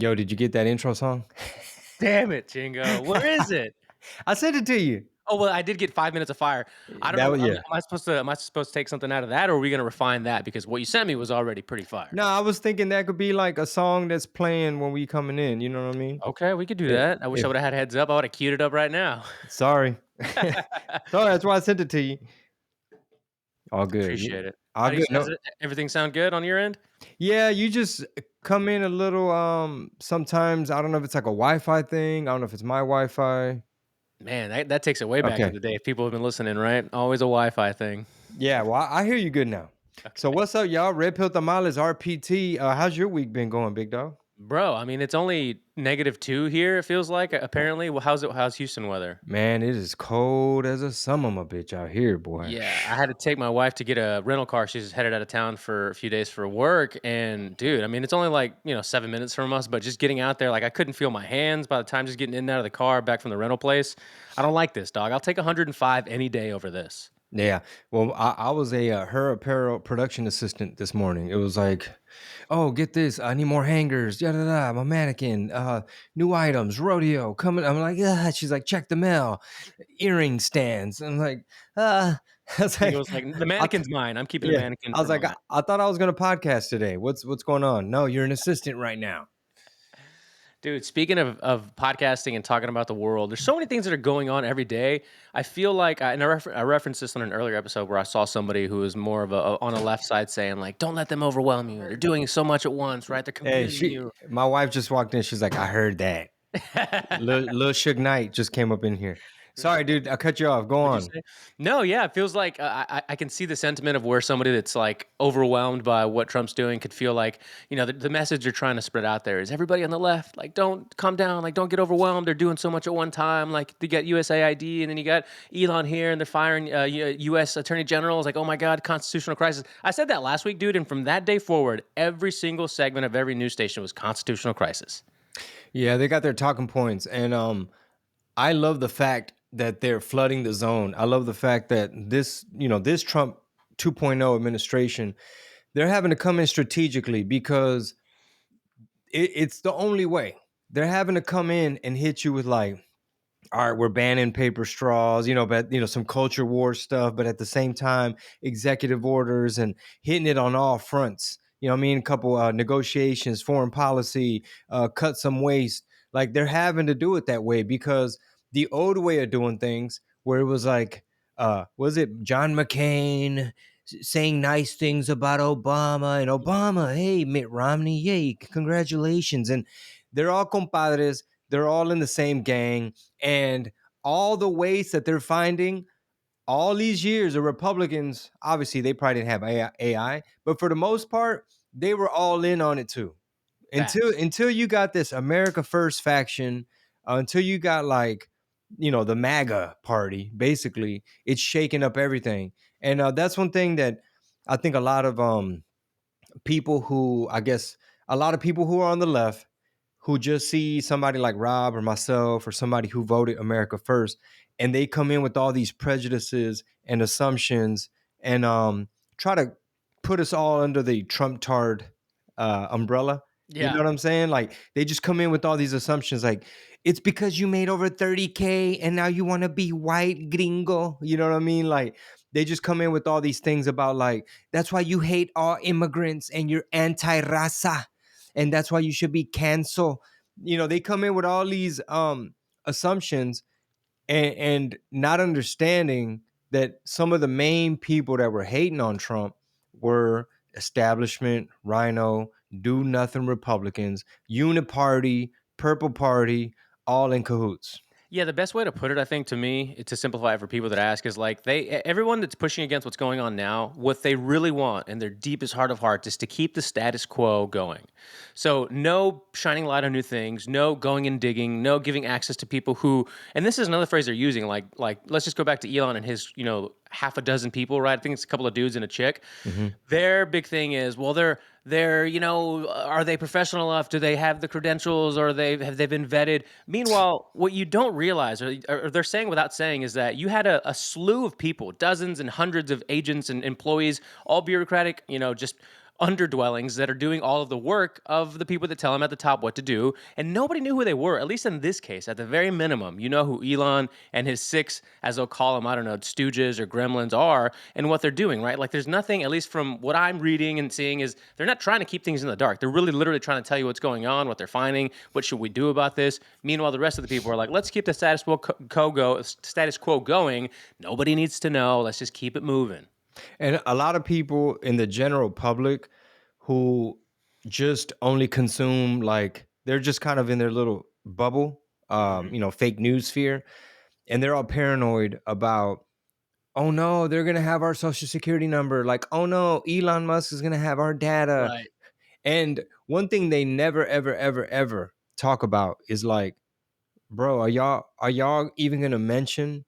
Yo, did you get that intro song? Damn it, Chingo. Where is it? I sent it to you. Oh, well, I did get 5 minutes of fire. I don't That know, was yeah. am I supposed to take something out of that, or are we gonna refine that? Because what you sent me was already pretty fire. No, I was thinking that could be like a song that's playing when we coming in, you know what I mean? Okay, we could do If that. I wish I if would've had heads up. I would've queued it up right now. sorry. Sorry, that's why I sent it to you. All good. Appreciate it. All How do you good. does No. it everything sound good on your end? Yeah, you just come in a little sometimes I don't know if it's like a Wi-Fi thing. I don't know if it's my Wi-Fi. Man, that takes it way back to Okay. the day if people have been listening, right? Always a Wi-Fi thing. Yeah, well, I hear you good now. So Okay. what's up, y'all? Red Pill Tamales RPT. How's your week been going, big dog? Bro, I mean, it's only -2 here, it feels like, apparently. Well, how's Houston weather? Man, it is cold as a summer, my bitch out here, boy. Yeah, I had to take my wife to get a rental car. She's headed out of town for a few days for work. And dude, I mean, it's only like, 7 minutes from us, but just getting out there, like I couldn't feel my hands by the time just getting in and out of the car back from the rental place. I don't like this, dog. I'll take 105 any day over this. Yeah. Well, I was a her apparel production assistant this morning. It was like, oh, get this. I need more hangers. Yada da. I'm a mannequin. New items. Rodeo coming. I'm like, ah. She's like, check the mail. Earring stands. I'm like, ah. I was He like, goes like, the I th- mannequin's mine. I'm keeping the yeah. mannequin I for was like, mine. I thought I was gonna podcast today. What's going on? No, you're an assistant right now. Dude, speaking of podcasting and talking about the world, there's so many things that are going on every day. I feel like, I referenced this on an earlier episode where I saw somebody who was more of on a left side saying like, "Don't let them overwhelm you. They're doing so much at once, right? They're Hey, confusing you." my wife just walked in. She's like, I heard that. Lil Suge Knight just came up in here. Sorry, dude. I cut you off. Go What'd you on. say? No, yeah, it feels like I can see the sentiment of where somebody that's like overwhelmed by what Trump's doing could feel like, the message you're trying to spread out there is everybody on the left, like, don't calm down, like, don't get overwhelmed. They're doing so much at one time. Like, you got USAID and then you got Elon here and they're firing US attorney generals. Like, oh my God, constitutional crisis. I said that last week, dude. And from that day forward, every single segment of every news station was constitutional crisis. Yeah, they got their talking points, and I love the fact that they're flooding the zone. I love the fact that this Trump 2.0 administration, they're having to come in strategically because it's the only way. They're having to come in and hit you with like, all right, we're banning paper straws, but some culture war stuff, but at the same time, executive orders and hitting it on all fronts. You know what I mean? A couple negotiations, foreign policy, cut some waste. Like they're having to do it that way because the old way of doing things, where it was like, was it John McCain saying nice things about Obama and Obama, hey, Mitt Romney, yay, congratulations. And they're all compadres. They're all in the same gang and all the waste that they're finding all these years of Republicans, obviously they probably didn't have AI, but for the most part, they were all in on it too. Facts. Until you got this America First faction, until you got like, the MAGA party, basically, it's shaking up everything. And that's one thing that I think a lot of people who, I guess, a lot of people who are on the left who just see somebody like Rob or myself or somebody who voted America First, and they come in with all these prejudices and assumptions and try to put us all under the Trump tard umbrella. You know Yeah. what I'm saying? Like they just come in with all these assumptions, like it's because you made over 30K and now you want to be white gringo. You know what I mean? Like they just come in with all these things about like that's why you hate all immigrants and you're anti-raza and that's why you should be canceled. They come in with all these assumptions and not understanding that some of the main people that were hating on Trump were establishment, rhino, do nothing Republicans, uniparty, purple party, all in cahoots. Yeah, the best way to put it, I think, to me, to simplify it for people that ask, is like everyone that's pushing against what's going on now, what they really want in their deepest heart of hearts is to keep the status quo going. So no shining light on new things, no going and digging, no giving access to people who, and this is another phrase they're using, like let's just go back to Elon and his, half a dozen people, right? I think it's a couple of dudes and a chick. Mhm. Their big thing is, well, they're are they professional enough? Do they have the credentials, or have they been vetted? Meanwhile, what you don't realize, or they're saying without saying, is that you had a slew of people, dozens and hundreds of agents and employees, all bureaucratic, just underdwellings that are doing all of the work of the people that tell them at the top what to do. And nobody knew who they were, at least in this case, at the very minimum. You know who Elon and his six, as they'll call them, I don't know, stooges or gremlins are and what they're doing, right? Like there's nothing, at least from what I'm reading and seeing, is they're not trying to keep things in the dark. They're really literally trying to tell you what's going on, what they're finding, what should we do about this. Meanwhile, the rest of the people are like, let's keep the status quo going. Nobody needs to know. Let's just keep it moving. And a lot of people in the general public who just only consume, like, they're just kind of in their little bubble, Mhm. fake news sphere, and they're all paranoid about, oh no, they're gonna have our social security number. Like, oh no, Elon Musk is gonna have our data. Right. And one thing they never, ever, ever, ever talk about is like, bro, are y'all even gonna mention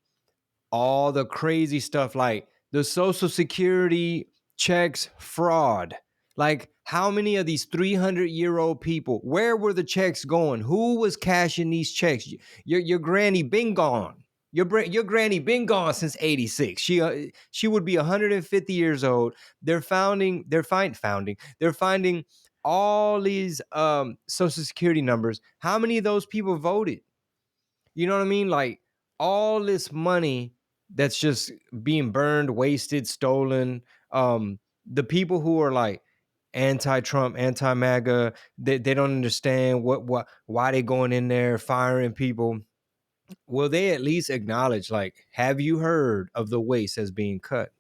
all the crazy stuff like the social security checks fraud? Like, how many of these 300-year-old people, where were the checks going? Who was cashing these checks? Your granny been gone. Your granny been gone since 86. She would be 150 years old. They're finding all these social security numbers. How many of those people voted? You know what I mean? Like, all this money that's just being burned, wasted, stolen. The people who are like anti-Trump, anti-MAGA, they don't understand what why they going in there firing people. Will they at least acknowledge, like, have you heard of the waste that's being cut?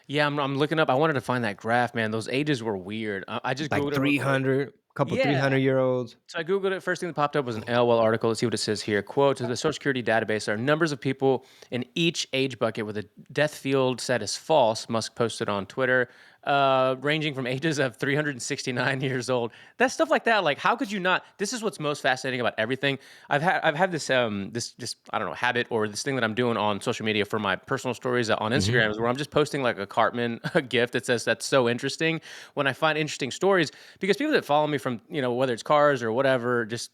Yeah, I'm looking up. I wanted to find that graph, man. Those ages were weird. I just Like Googled it real quick. 300, couple Yeah. 300-year-olds. So I Googled it. First thing that popped up was an LOL article. Let's see what it says here. Quote, to the Social Security database are numbers of people in each age bucket with a death field set as false, Musk posted on Twitter, ranging from ages of 369 years old. That stuff like that, like how could you not? This is what's most fascinating about everything. I've had this just I don't know habit or this thing that I'm doing on social media for my personal stories on Mhm. Instagram is where I'm just posting like a Cartman a gift that says that's so interesting when I find interesting stories because people that follow me from whether it's cars or whatever just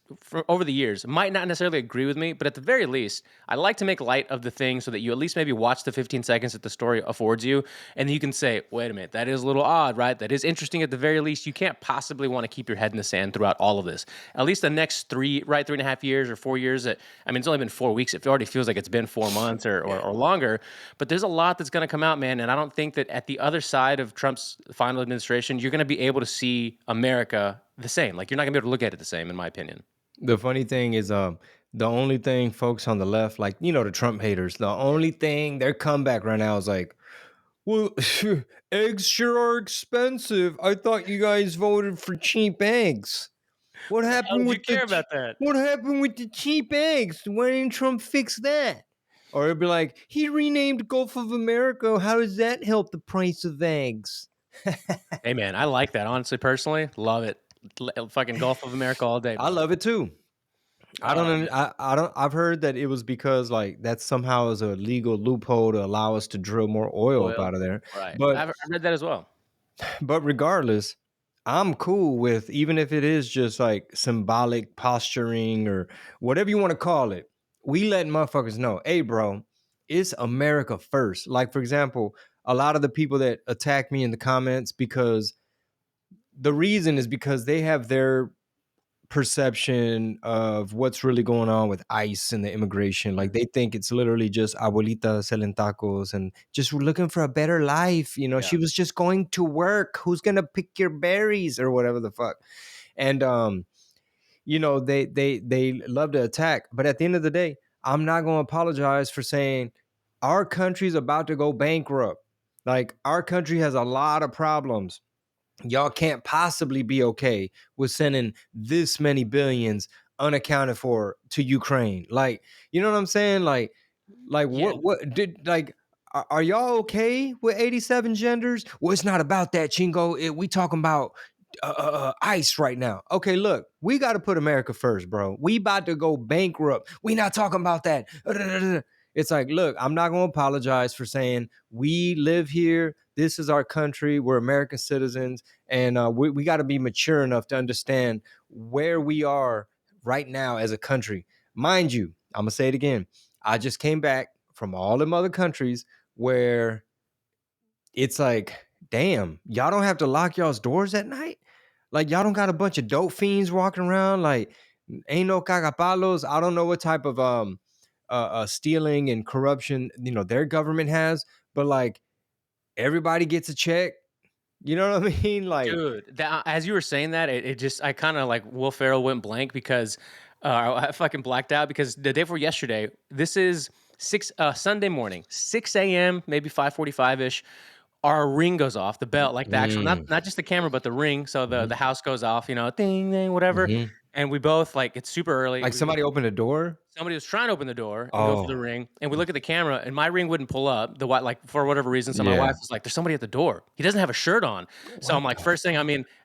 over the years might not necessarily agree with me, but at the very least I like to make light of the thing so that you at least maybe watch the 15 seconds that the story affords you and you can say, wait a minute, that is a little odd, right? That is interesting. At the very least, you can't possibly want to keep your head in the sand throughout all of this. At least the next 3.5 years or 4 years. I mean, it's only been 4 weeks. It already feels like it's been 4 months or longer. But there's a lot that's going to come out, man. And I don't think that at the other side of Trump's final administration, you're going to be able to see America the same. Like you're not going to be able to look at it the same, in my opinion. The funny thing is, the only thing folks on the left, like, the Trump haters, the only thing their comeback right now is like, well, eggs sure are expensive. I thought you guys voted for cheap eggs. What The hell happened do you with care about that? the cheap eggs? Why didn't Trump fix that? Or it'd be like, he renamed Gulf of America. How does that help the price of eggs? Hey, man, I like that. Honestly, personally, love it. Fucking Gulf of America all day, I brother. love it too. I Oh, don't. man. I don't. I've heard that it was because, like, that somehow is a legal loophole to allow us to drill more oil up Oil. out of there. Right. But I read that as well. regardless, I'm cool with, even if it is just like symbolic posturing or whatever you want to call it. We let motherfuckers know, hey, bro, it's America first. Like, for example, a lot of the people that attack me in the comments, because the reason is because they have their perception of what's really going on with ICE and the immigration. Like, Mhm. they think it's literally just abuelita selling tacos and just looking for a better life. Yeah. She was just going to work. Who's gonna pick your berries or whatever the fuck? And they love to attack. But at the end of the day, I'm not gonna apologize for saying our country's about to go bankrupt. Like, our country has a lot of problems. Y'all can't possibly be okay with sending this many billions unaccounted for to Ukraine. Like, you know what I'm saying? Like Yeah. what did, like, are y'all okay with 87 genders? Well, it's not about that, Chingo. We talking about ICE right now. Okay, look, we got to put America first, bro. We about to go bankrupt. We not talking about that. It's like, look, I'm not going to apologize for saying we live here. This is our country. We're American citizens, and we got to be mature enough to understand where we are right now as a country. Mind you, I'm gonna say it again. I just came back from all them other countries where it's like damn, y'all don't have to lock y'all's doors at night? Like, y'all don't got a bunch of dope fiends walking around? Like, ain't no cagapalos? I don't know what type of stealing and corruption, their government has, but like everybody gets a check. You know what I mean? Like, Dude, that as you were saying that, it just I kinda like Will Ferrell went blank because, I fucking blacked out because the day before yesterday, this is Sunday morning, 6 a.m., maybe 5:45-ish, our ring goes off, the bell, like the actual mm, not just the camera, but the ring, so the mhm, house goes off, ding, ding, whatever, mhm. and we both like, it's super early, Like somebody opened a door. somebody was trying to open the door and go for the Oh, ring, and we look at the camera, and my ring wouldn't pull up, like, for whatever reason, so my yeah. wife was like, "There's somebody at the door. He doesn't have a shirt on." So What I'm like, the? first thing,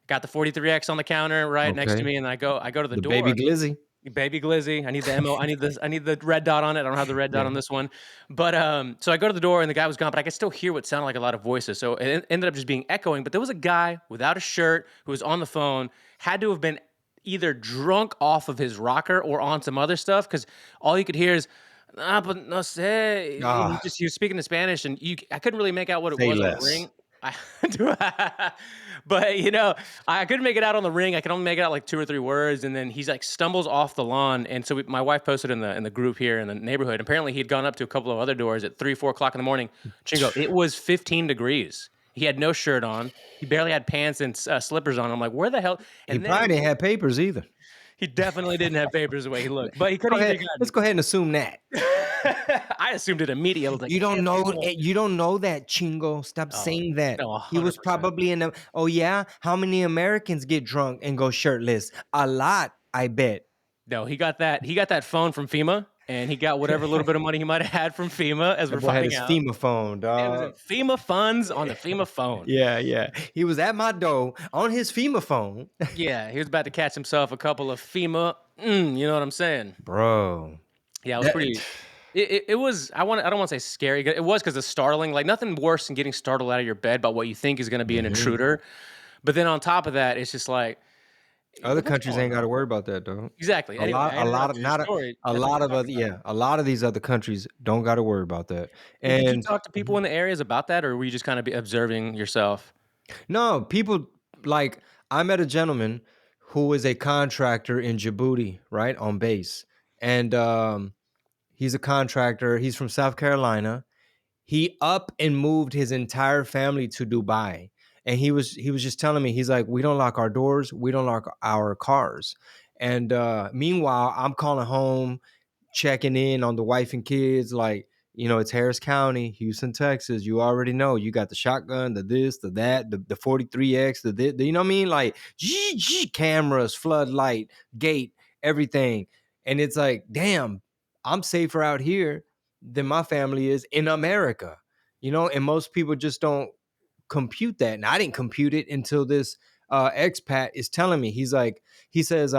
got the 43X on the counter right next to Okay. me, and I go to the The baby door. glizzy. Baby glizzy. I need the MO. I need the red dot on it. I don't have the red dot Yeah. on this one. But so I go to the door and the guy was gone, but I could still hear what sounded like a lot of voices. So it ended up just being echoing. But there was a guy without a shirt who was on the phone, had to have been either drunk off of his rocker or on some other stuff because all you could hear is ah, but no sé. Ah, He was speaking in Spanish, and I couldn't really make out what it say was on the less. ring. I, but I couldn't make it out on the ring. I could only make it out like two or three words, and then he's like stumbles off the lawn. And so my wife posted in the group here in the neighborhood. Apparently, he'd gone up to a couple of other doors at 3, 4 o'clock in the morning. Chingo, it was 15 degrees. He had no shirt on. He barely had pants and slippers on. I'm like, where the hell? He And probably then didn't have papers either. he definitely didn't have papers the way he looked, but he could Go have either ahead. Let's gotten. go ahead and assume that. I assumed it immediately. I was like, You don't know "Eso." you don't know that, Chingo. Stop Oh saying that. no, He was 100%. probably in a oh yeah? How many Americans get drunk and go shirtless? A lot, I bet. No, he got that. He got that phone from FEMA, and he got whatever little bit of money he might have had from FEMA, as That we're boy had finding his out. FEMA phone, It was in dog. FEMA funds on the FEMA phone. Yeah, yeah. He was at my door on his FEMA phone. Yeah, he was about to catch himself a couple of FEMA. You know what I'm saying? Bro, Yeah, it was that pretty. It was. I don't want to say scary. It was because it's startling. Like nothing worse than getting startled out of your bed by what you think is going to be an mhm. intruder. But then on top of that, it's just like, Other what's countries going ain't on? gotta worry about that, dog. Exactly. Anyway, I A lot interrupted of your not story. a I thought you lot were of talking other about it. yeah, a lot of these other countries don't gotta worry about that. Well, did you And talk to people mhm. in the areas about that, or were you just kind of observing yourself? No, people like I met a gentleman who is a contractor in Djibouti, right, on base. And he's a contractor. He's from South Carolina. He up and moved his entire family to Dubai. And he was just telling me, he's like, we don't lock our doors, we don't lock our cars. And meanwhile, I'm calling home, checking in on the wife and kids, like, it's Harris County, Houston, Texas. You already know you got the shotgun, the this, the that, the 43X, you know what I mean? Like cameras, floodlight, gate, everything. And it's like, damn, I'm safer out here than my family is in America. And most people just don't compute that. And I didn't compute it until this expat is telling me. He says,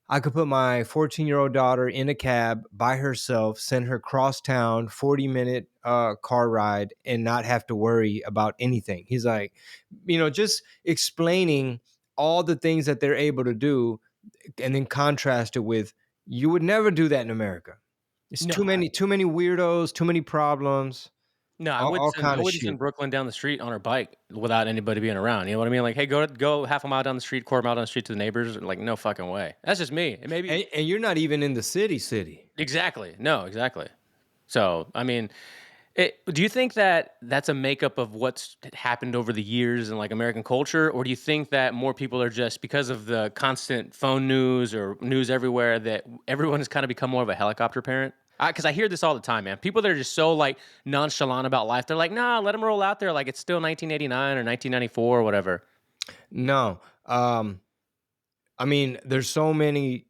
I could put my 14-year-old daughter in a cab by herself, send her cross town, 40-minute car ride, and not have to worry about anything. He's like, just explaining all the things that they're able to do, and then contrast it with, you would never do that in America. It's No, too many weirdos, too many problems, no, all I kind of wouldn't shit. send Brooklyn down the street on her bike without anybody being around. You know what I mean? Like, hey, go half a mile down the street, quarter mile down the street to the neighbors. Like, no fucking way. That's just me. And maybe And you're not even in the city. exactly. No, exactly. So, I mean, do you think that that's a makeup of what's happened over the years in like American culture, or do you think that more people are just because of the constant phone news or news everywhere that everyone has kind of become more of a helicopter parent? Because I hear this all the time, man. People that are just so like nonchalant about life, they're like, "Nah, let them roll out there like it's still 1989 or 1994 or whatever." No. I mean, there's so many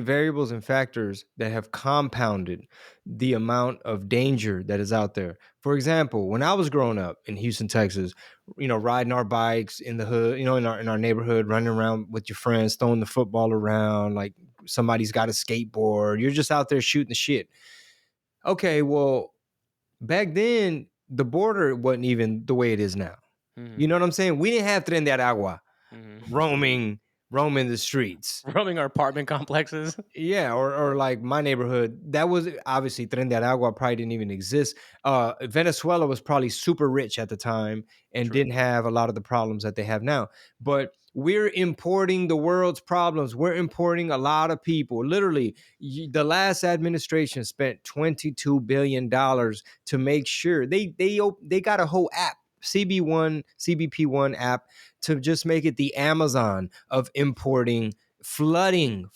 variables and factors that have compounded the amount of danger that is out there. For example, when I was growing up in Houston, Texas, riding our bikes in the hood, in our neighborhood, running around with your friends, throwing the football around, like somebody's got a skateboard, you're just out there shooting the shit. Okay, well, back then the border wasn't even the way it is now. Hmm. You know what I'm saying? We didn't have Tren de Aragua Hmm. roaming roaming the streets. roaming our apartment complexes. Yeah, or like my neighborhood, that was obviously Tren de Aragua probably didn't even exist. Venezuela was probably super rich at the time and True. didn't have a lot of the problems that they have now. But we're importing the world's problems. We're importing a lot of people. Literally, the last administration spent $22 billion to make sure they got a whole app, CB1, CBP1 app, to just make it the Amazon of importing, flooding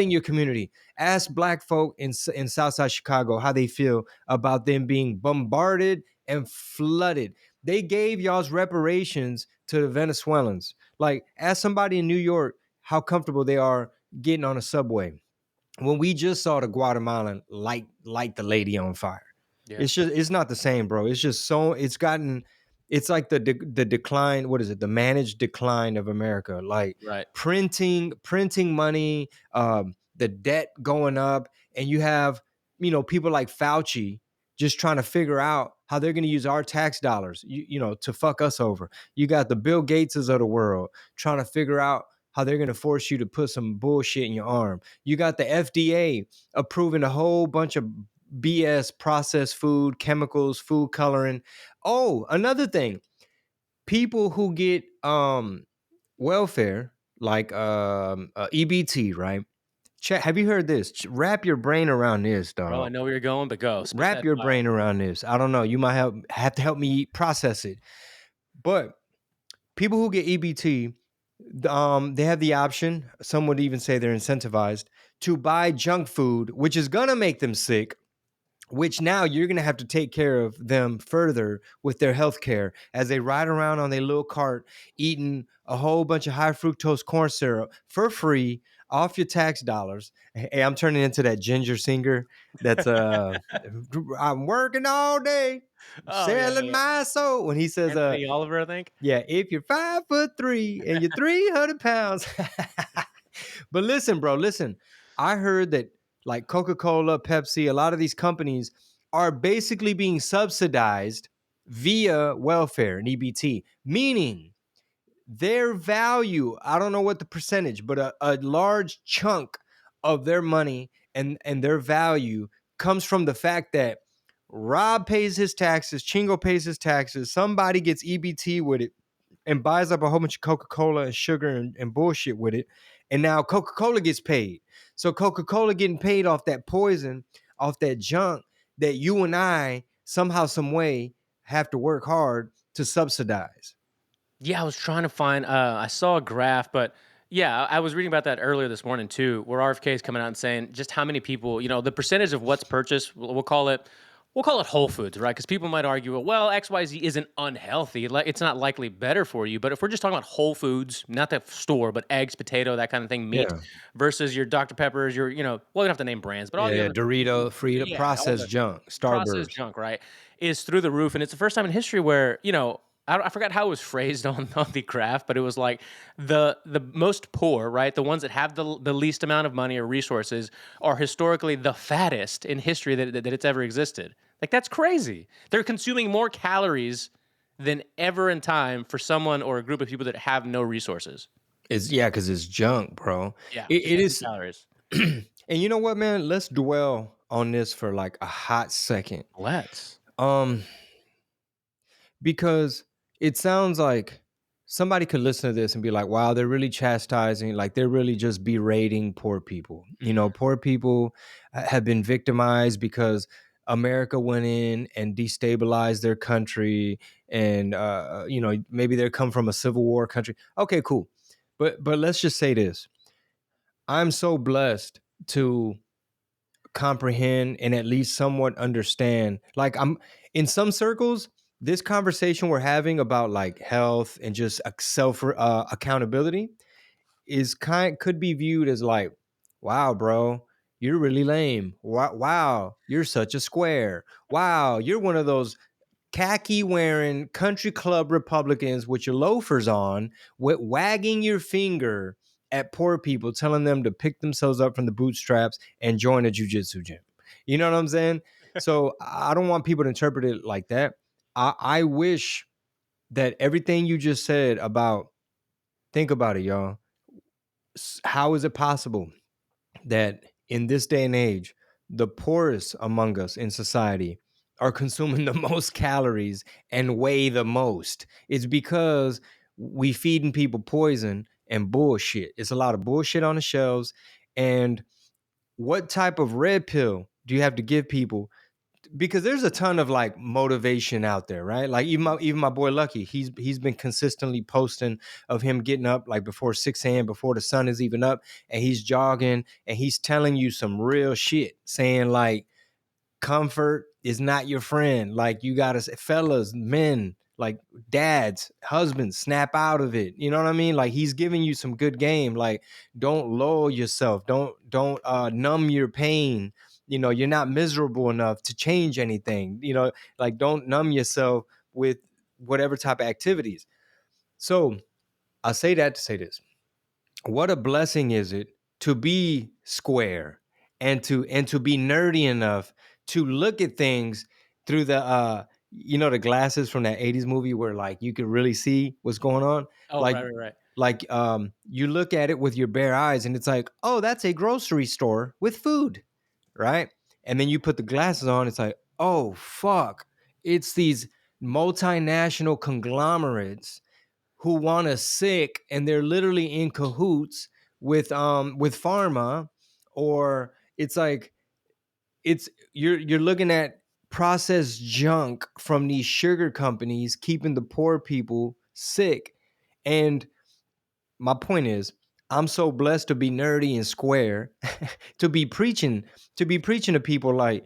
your community. Ask black folk in Southside Chicago how they feel about them being bombarded and flooded. They gave y'all's reparations to the Venezuelans. Like, ask somebody in New York how comfortable they are getting on a subway when we just saw the Guatemalan light the lady on fire. Yeah. It's not the same, bro. It's just so it's gotten, it's like the decline. What is it? The managed decline of America. Like Right. printing money, the debt going up, and you have people like Fauci just trying to figure out how they're going to use our tax dollars, to fuck us over. You got the Bill Gateses of the world trying to figure out how they're going to force you to put some bullshit in your arm. You got the FDA approving a whole bunch of BS, processed food, chemicals, food coloring. Oh, another thing, people who get welfare, like EBT, right? Have you heard this? Wrap your brain around this, Bro, I dog. know where you're going, but go. Spit Wrap that your fire. brain around this. I don't know. You might have to help me process it. But people who get EBT, they have the option. Some would even say they're incentivized to buy junk food, which is gonna make them sick, which now you're going to have to take care of them further with their health care as they ride around on their little cart eating a whole bunch of high fructose corn syrup for free off your tax dollars. Hey, I'm turning into that ginger singer that's I'm working all day Oh, yeah, selling yeah. my soul, when he says Anthony Oliver, I think. yeah, if you're 5'3" and you're 300 pounds. But listen, bro, listen. I heard that like Coca-Cola, Pepsi, a lot of these companies are basically being subsidized via welfare and EBT, meaning their value, I don't know what the percentage, but a large chunk of their money and their value comes from the fact that Rob pays his taxes, Chingo pays his taxes, somebody gets EBT with it and buys up a whole bunch of Coca-Cola and sugar and bullshit with it. And now Coca-Cola gets paid. So Coca-Cola getting paid off that poison, off that junk that you and I somehow, some way have to work hard to subsidize. Yeah, I was trying to find. I saw a graph, but yeah, I was reading about that earlier this morning too, where RFK is coming out and saying just how many people, the percentage of what's purchased. We'll call it Whole Foods, right? Because people might argue, well, XYZ isn't unhealthy. Like it's not likely better for you. But if we're just talking about Whole Foods, not the store, but eggs, potato, that kind of thing, meat, Yeah. versus your Dr. Peppers, well, you don't have to name brands, but all Yeah, the yeah. other, Dorito, Frito, yeah, all processed the junk, processed Starburst. junk, right, is through the roof. And it's the first time in history where, I forgot how it was phrased on the graph, but it was like the most poor, right, the ones that have the least amount of money or resources are historically the fattest in history that it's ever existed. Like, that's crazy. They're consuming more calories than ever in time for someone or a group of people that have no resources. It's yeah, because it's junk, bro. Yeah, It heavy is. calories. And you know what, man? Let's dwell on this for like a hot second. Let's. Um, because it sounds like somebody could listen to this and be like, wow, they're really chastising, like they're really just berating poor people. Poor people have been victimized because America went in and destabilized their country, and maybe they come from a civil war country. Okay, cool. But let's just say this. I'm so blessed to comprehend and at least somewhat understand. Like, I'm in some circles, this conversation we're having about like health and just self accountability is could be viewed as like, wow, bro, you're really lame. Wow, you're such a square. Wow, you're one of those khaki wearing country club Republicans with your loafers on, with wagging your finger at poor people, telling them to pick themselves up from the bootstraps and join a jujitsu gym. You know what I'm saying? So I don't want people to interpret it like that. I wish that everything you just said about, think about it, y'all. How is it possible that in this day and age, the poorest among us in society are consuming the most calories and weigh the most? It's because we feeding people poison and bullshit. It's a lot of bullshit on the shelves. And what type of red pill do you have to give people? Because there's a ton of like motivation out there, right? Like even my boy Lucky, he's been consistently posting of him getting up like before 6 a.m. before the sun is even up, and he's jogging and he's telling you some real shit, saying like comfort is not your friend. Like you gotta, fellas, men, like dads, husbands, snap out of it. You know what I mean? Like he's giving you some good game. Like don't lull yourself. Don't numb your pain. You know, you're not miserable enough to change anything. You know, like don't numb yourself with whatever type of activities. So I say that to say this: what a blessing is it to be square and to be nerdy enough to look at things through the the glasses from that 80s movie where like you could really see what's going on. Oh, like right, right, right. you look at it with your bare eyes and it's like, oh, that's a grocery store with food, right? And then you put the glasses on, it's like, oh fuck, it's these multinational conglomerates who want us sick, and they're literally in cahoots with pharma. Or it's like, it's you're looking at processed junk from these sugar companies keeping the poor people sick. And my point is, I'm so blessed to be nerdy and square, to be preaching to people like,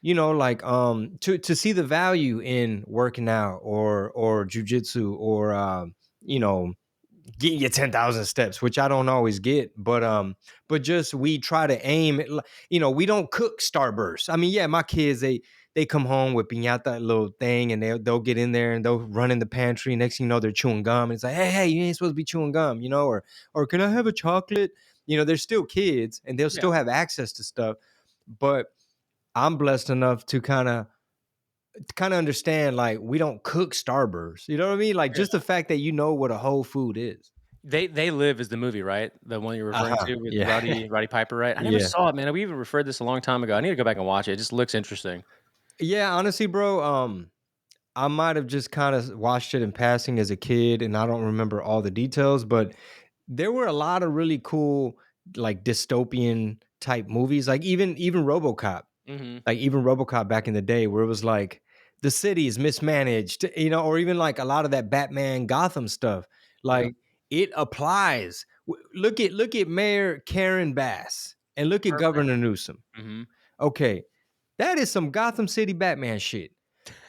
like to see the value in working out or jujitsu or you know getting your 10,000 steps, which I don't always get, but just we try to aim at, we don't cook Starburst. I mean, yeah, my kids, they come home with piñata little thing, and they'll get in there and they'll run in the pantry. Next thing you know, they're chewing gum, and it's like, hey, you ain't supposed to be chewing gum, or can I have a chocolate? They're still kids and they'll Yeah. still have access to stuff. But I'm blessed enough to kind of understand, like, we don't cook Starburst. You know what I mean? Like, just the fact that you know what a whole food is. They Live is the movie, right? The one you're referring Uh-huh. to with Yeah. Roddy Piper, right? I never Yeah. saw it, man. We even referred this a long time ago. I need to go back and watch it. It just looks interesting. Yeah, honestly, bro, I might have just kind of watched it in passing as a kid and I don't remember all the details, but there were a lot of really cool like dystopian type movies, like even RoboCop. Mhm. Like even RoboCop back in the day where it was like the city is mismanaged, or even like a lot of that Batman Gotham stuff. Yep. Like it applies. Look at Mayor Karen Bass and look at Perfect. Governor Newsom. Mhm. Okay, that is some Gotham City Batman shit.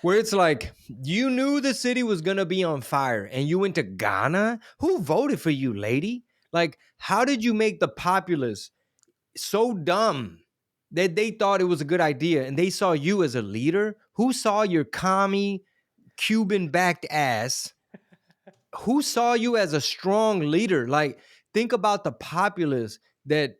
Where it's like, you knew the city was gonna be on fire and you went to Ghana? Who voted for you, lady? Like, how did you make the populace so dumb that they thought it was a good idea and they saw you as a leader? Who saw your commie Cuban backed ass? Who saw you as a strong leader? Like, think about the populace that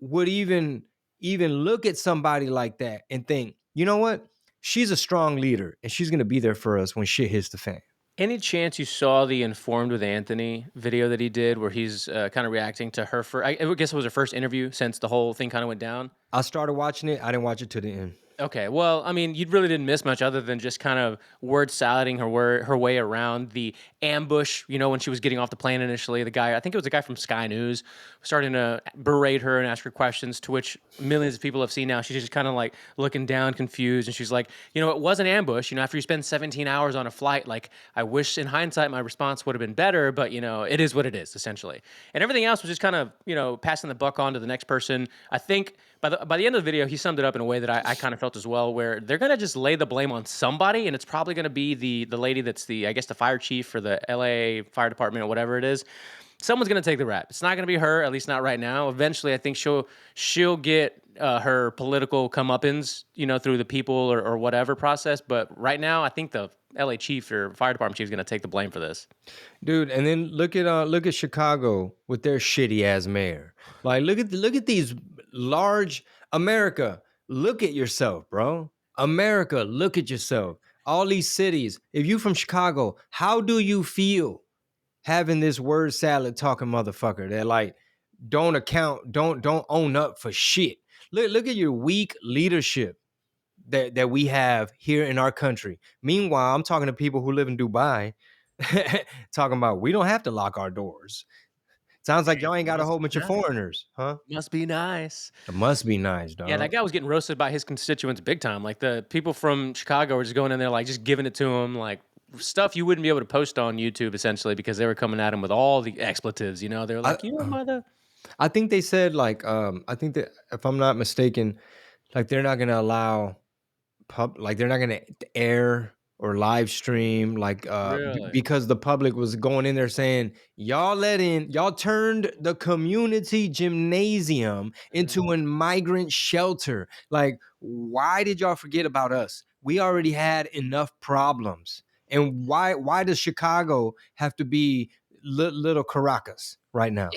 would even look at somebody like that and think, you know what? She's a strong leader and she's gonna be there for us when shit hits the fan. Any chance you saw the Informed with Anthony video that he did where he's, kinda reacting to her I guess it was her first interview since the whole thing kinda went down? I started watching it. I didn't watch it to the end. Okay, well, I mean, you really didn't miss much other than just kind of word salading her way around the ambush. When she was getting off the plane initially, the guy, I think it was the guy from Sky News, starting to berate her and ask her questions. To which millions of people have seen now. She's just kind of like looking down, confused, and she's like, "It was an ambush. After you spend 17 hours on a flight, like I wish in hindsight my response would have been better, but it is what it is, essentially." And everything else was just kind of passing the buck on to the next person. I think by the end of the video, he summed it up in a way that I kind of felt as well, where they're gonna just lay the blame on somebody, and it's probably gonna be the lady that's I guess the fire chief for the LA fire department or whatever it is. Someone's gonna take the rap. It's not gonna be her, at least not right now. Eventually, I think she'll get her political comeuppance, through the people or whatever process. But right now, I think the LA chief or fire department chief is gonna take the blame for this. Dude, and then look at Chicago with their shitty ass mayor. Like look at these large America. Look at yourself, bro. America, look at yourself. All these cities. If you from Chicago, how do you feel having this word salad talking motherfucker that like don't own up for shit. Look at your weak leadership that we have here in our country. Meanwhile, I'm talking to people who live in Dubai, talking about we don't have to lock our doors. Sounds like y'all ain't got a Must whole be bunch of nice. foreigners, huh? Must be nice. It must be nice, Yeah, that dog. guy was getting roasted by his constituents big time. Like the people from Chicago were just going in there, like just giving it to him, like stuff you wouldn't be able to post on YouTube essentially because they were coming at him with all the expletives. You know, they were I like, you know, mother. I think they said like I think that if I'm not mistaken, like they're not gonna allow like they're not going to air or live stream like Really? because the public was going in there saying y'all turned the community gymnasium into Mm. a migrant shelter. Like, why did y'all forget about us? We already had enough problems. And why does Chicago have to be little Caracas right now?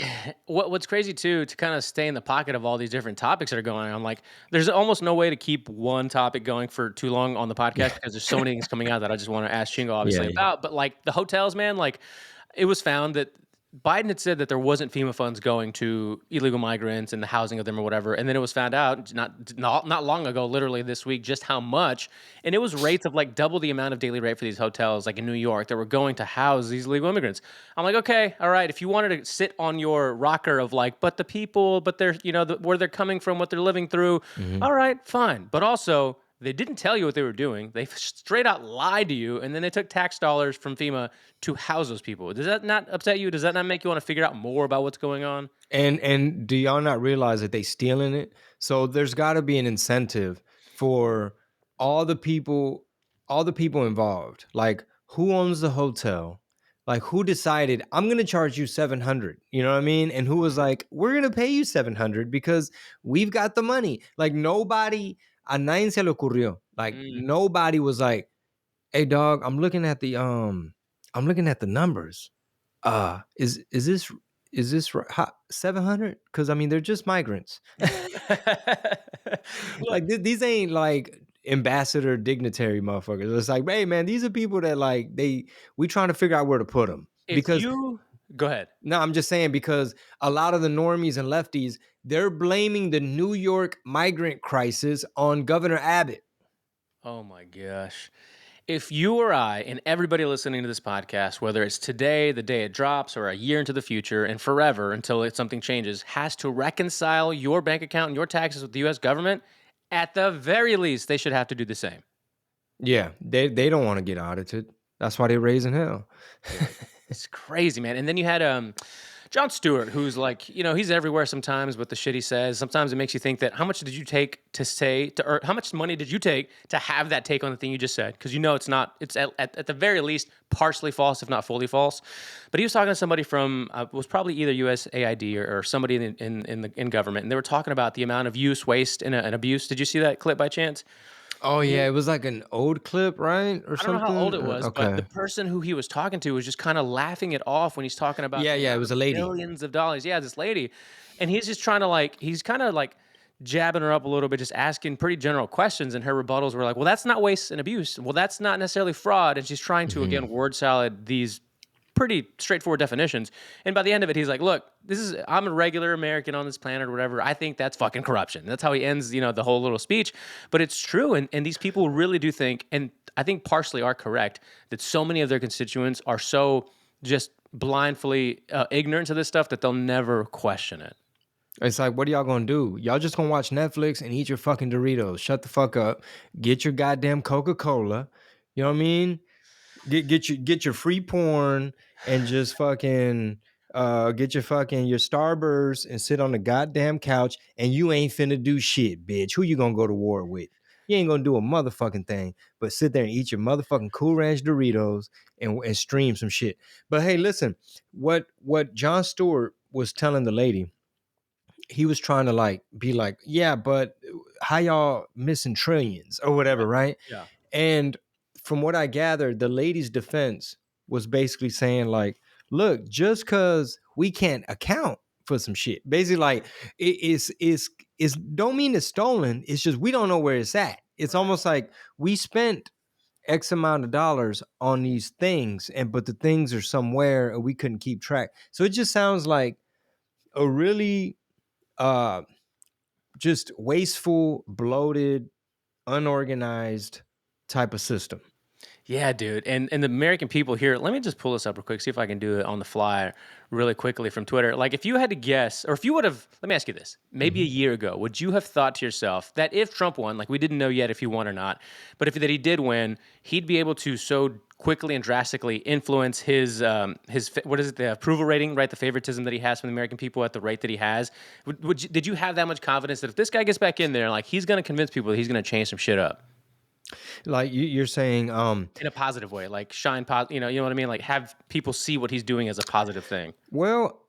What's crazy too, to kind of stay in the pocket of all these different topics that are going on, like there's almost no way to keep one topic going for too long on the podcast Yeah. because there's so many things coming out that I just want to ask Chingo Yeah, obviously yeah. about. But like the hotels, man, like it was found that Biden had said that there wasn't FEMA funds going to illegal migrants and the housing of them or whatever, and then it was found out not long ago, literally this week, just how much, and it was rates of like double the amount of daily rate for these hotels, like in New York, that were going to house these illegal immigrants. I'm like, okay, all right, if you wanted to sit on your rocker of like, but the people, but they're where they're coming from, what they're living through, Mhm. all right, fine, but also they didn't tell you what they were doing. They straight out lied to you, and then they took tax dollars from FEMA to house those people. Does that not upset you? Does that not make you want to figure out more about what's going on? And do y'all not realize that they stealing it? So there's got to be an incentive for all the people, all the people involved. Like, who owns the hotel? Like, who decided I'm gonna charge you 700? You know what I mean? And who was like, we're gonna pay you 700 because we've got the money. Like, nobody, a nadie se le ocurrió. Like, Mm. nobody was like, hey dog, I'm looking at the numbers. Is this 700? Because I mean, they're just migrants. Look, Like these ain't like ambassador dignitary motherfuckers. It's like, hey man, these are people that like we trying to figure out where to put them if because you go ahead. no, I'm just saying because a lot of the normies and lefties they're blaming the New York migrant crisis on Governor Abbott. Oh my gosh. If you or I and everybody listening to this podcast, whether it's today, the day it drops, or a year into the future, and forever until something changes, has to reconcile your bank account and your taxes with the US government, at the very least, they should have to do the same. Yeah, they don't want to get audited. That's why they're raising hell. Dude, it's crazy, man. And then you had John Stewart, who's like, he's everywhere sometimes with the shit he says. Sometimes it makes you think that how much did you take to say to earn, how much money did you take to have that take on the thing you just said? Because it's not, it's at the very least partially false, if not fully false. But he was talking to somebody from was probably either USAID or somebody in government, and they were talking about the amount of use, waste, and abuse. Did you see that clip by chance? Oh yeah, it was like an old clip, right, or I don't know how old something. it was, but the Okay. person who he was talking to was just kind of laughing it off when he's talking about Yeah, the yeah, it amount was of a lady. billions of dollars. Yeah, this lady. And he's just trying to he's kind of like jabbing her up a little bit, just asking pretty general questions. And her rebuttals were like, well, that's not waste and abuse. Well, that's not necessarily fraud. And she's trying to, again, Mhm. word salad these pretty straightforward definitions. And by the end of it, he's like, look, I'm a regular American on this planet or whatever. I think that's fucking corruption. That's how he ends, the whole little speech. But it's true. And these people really do think, and I think partially are correct, that so many of their constituents are so just blindly ignorant to this stuff that they'll never question it. It's like, what are y'all gonna do? Y'all just gonna watch Netflix and eat your fucking Doritos. Shut the fuck up. Get your goddamn Coca-Cola. You know what I mean? Get your free porn and just fucking get your Starburst and sit on the goddamn couch and you ain't finna do shit, bitch. Who you gonna go to war with? You ain't gonna do a motherfucking thing, but sit there and eat your motherfucking Cool Ranch Doritos and stream some shit. But hey, listen, what John Stewart was telling the lady, he was trying to like be like, yeah, but how y'all missing trillions or whatever, right? Yeah. And from what I gathered, the lady's defense was basically saying like, look, just because we can't account for some shit, basically like it's don't mean it's stolen. It's just we don't know where it's at. It's Right. almost like we spent X amount of dollars on these things, and but the things are somewhere and we couldn't keep track. So it just sounds like a really uh just wasteful, bloated, unorganized type of system. Yeah, dude. And the American people here, let me just pull this up real quick, see if I can do it on the fly really quickly from Twitter. Like if you had to guess, or if you would have, let me ask you this, maybe a Mhm. year ago, would you have thought to yourself that if Trump won, like we didn't know yet if he won or not, but if that he did win, he'd be able to so quickly and drastically influence his what is it, the approval rating, right? The favoritism that he has from the American people at the rate that he has. Did you have that much confidence that if this guy gets back in there, like he's going to convince people that he's going to change some shit up? Like you're saying, In a positive way, like shine, you know what I mean? Like have people see what he's doing as a positive thing. well,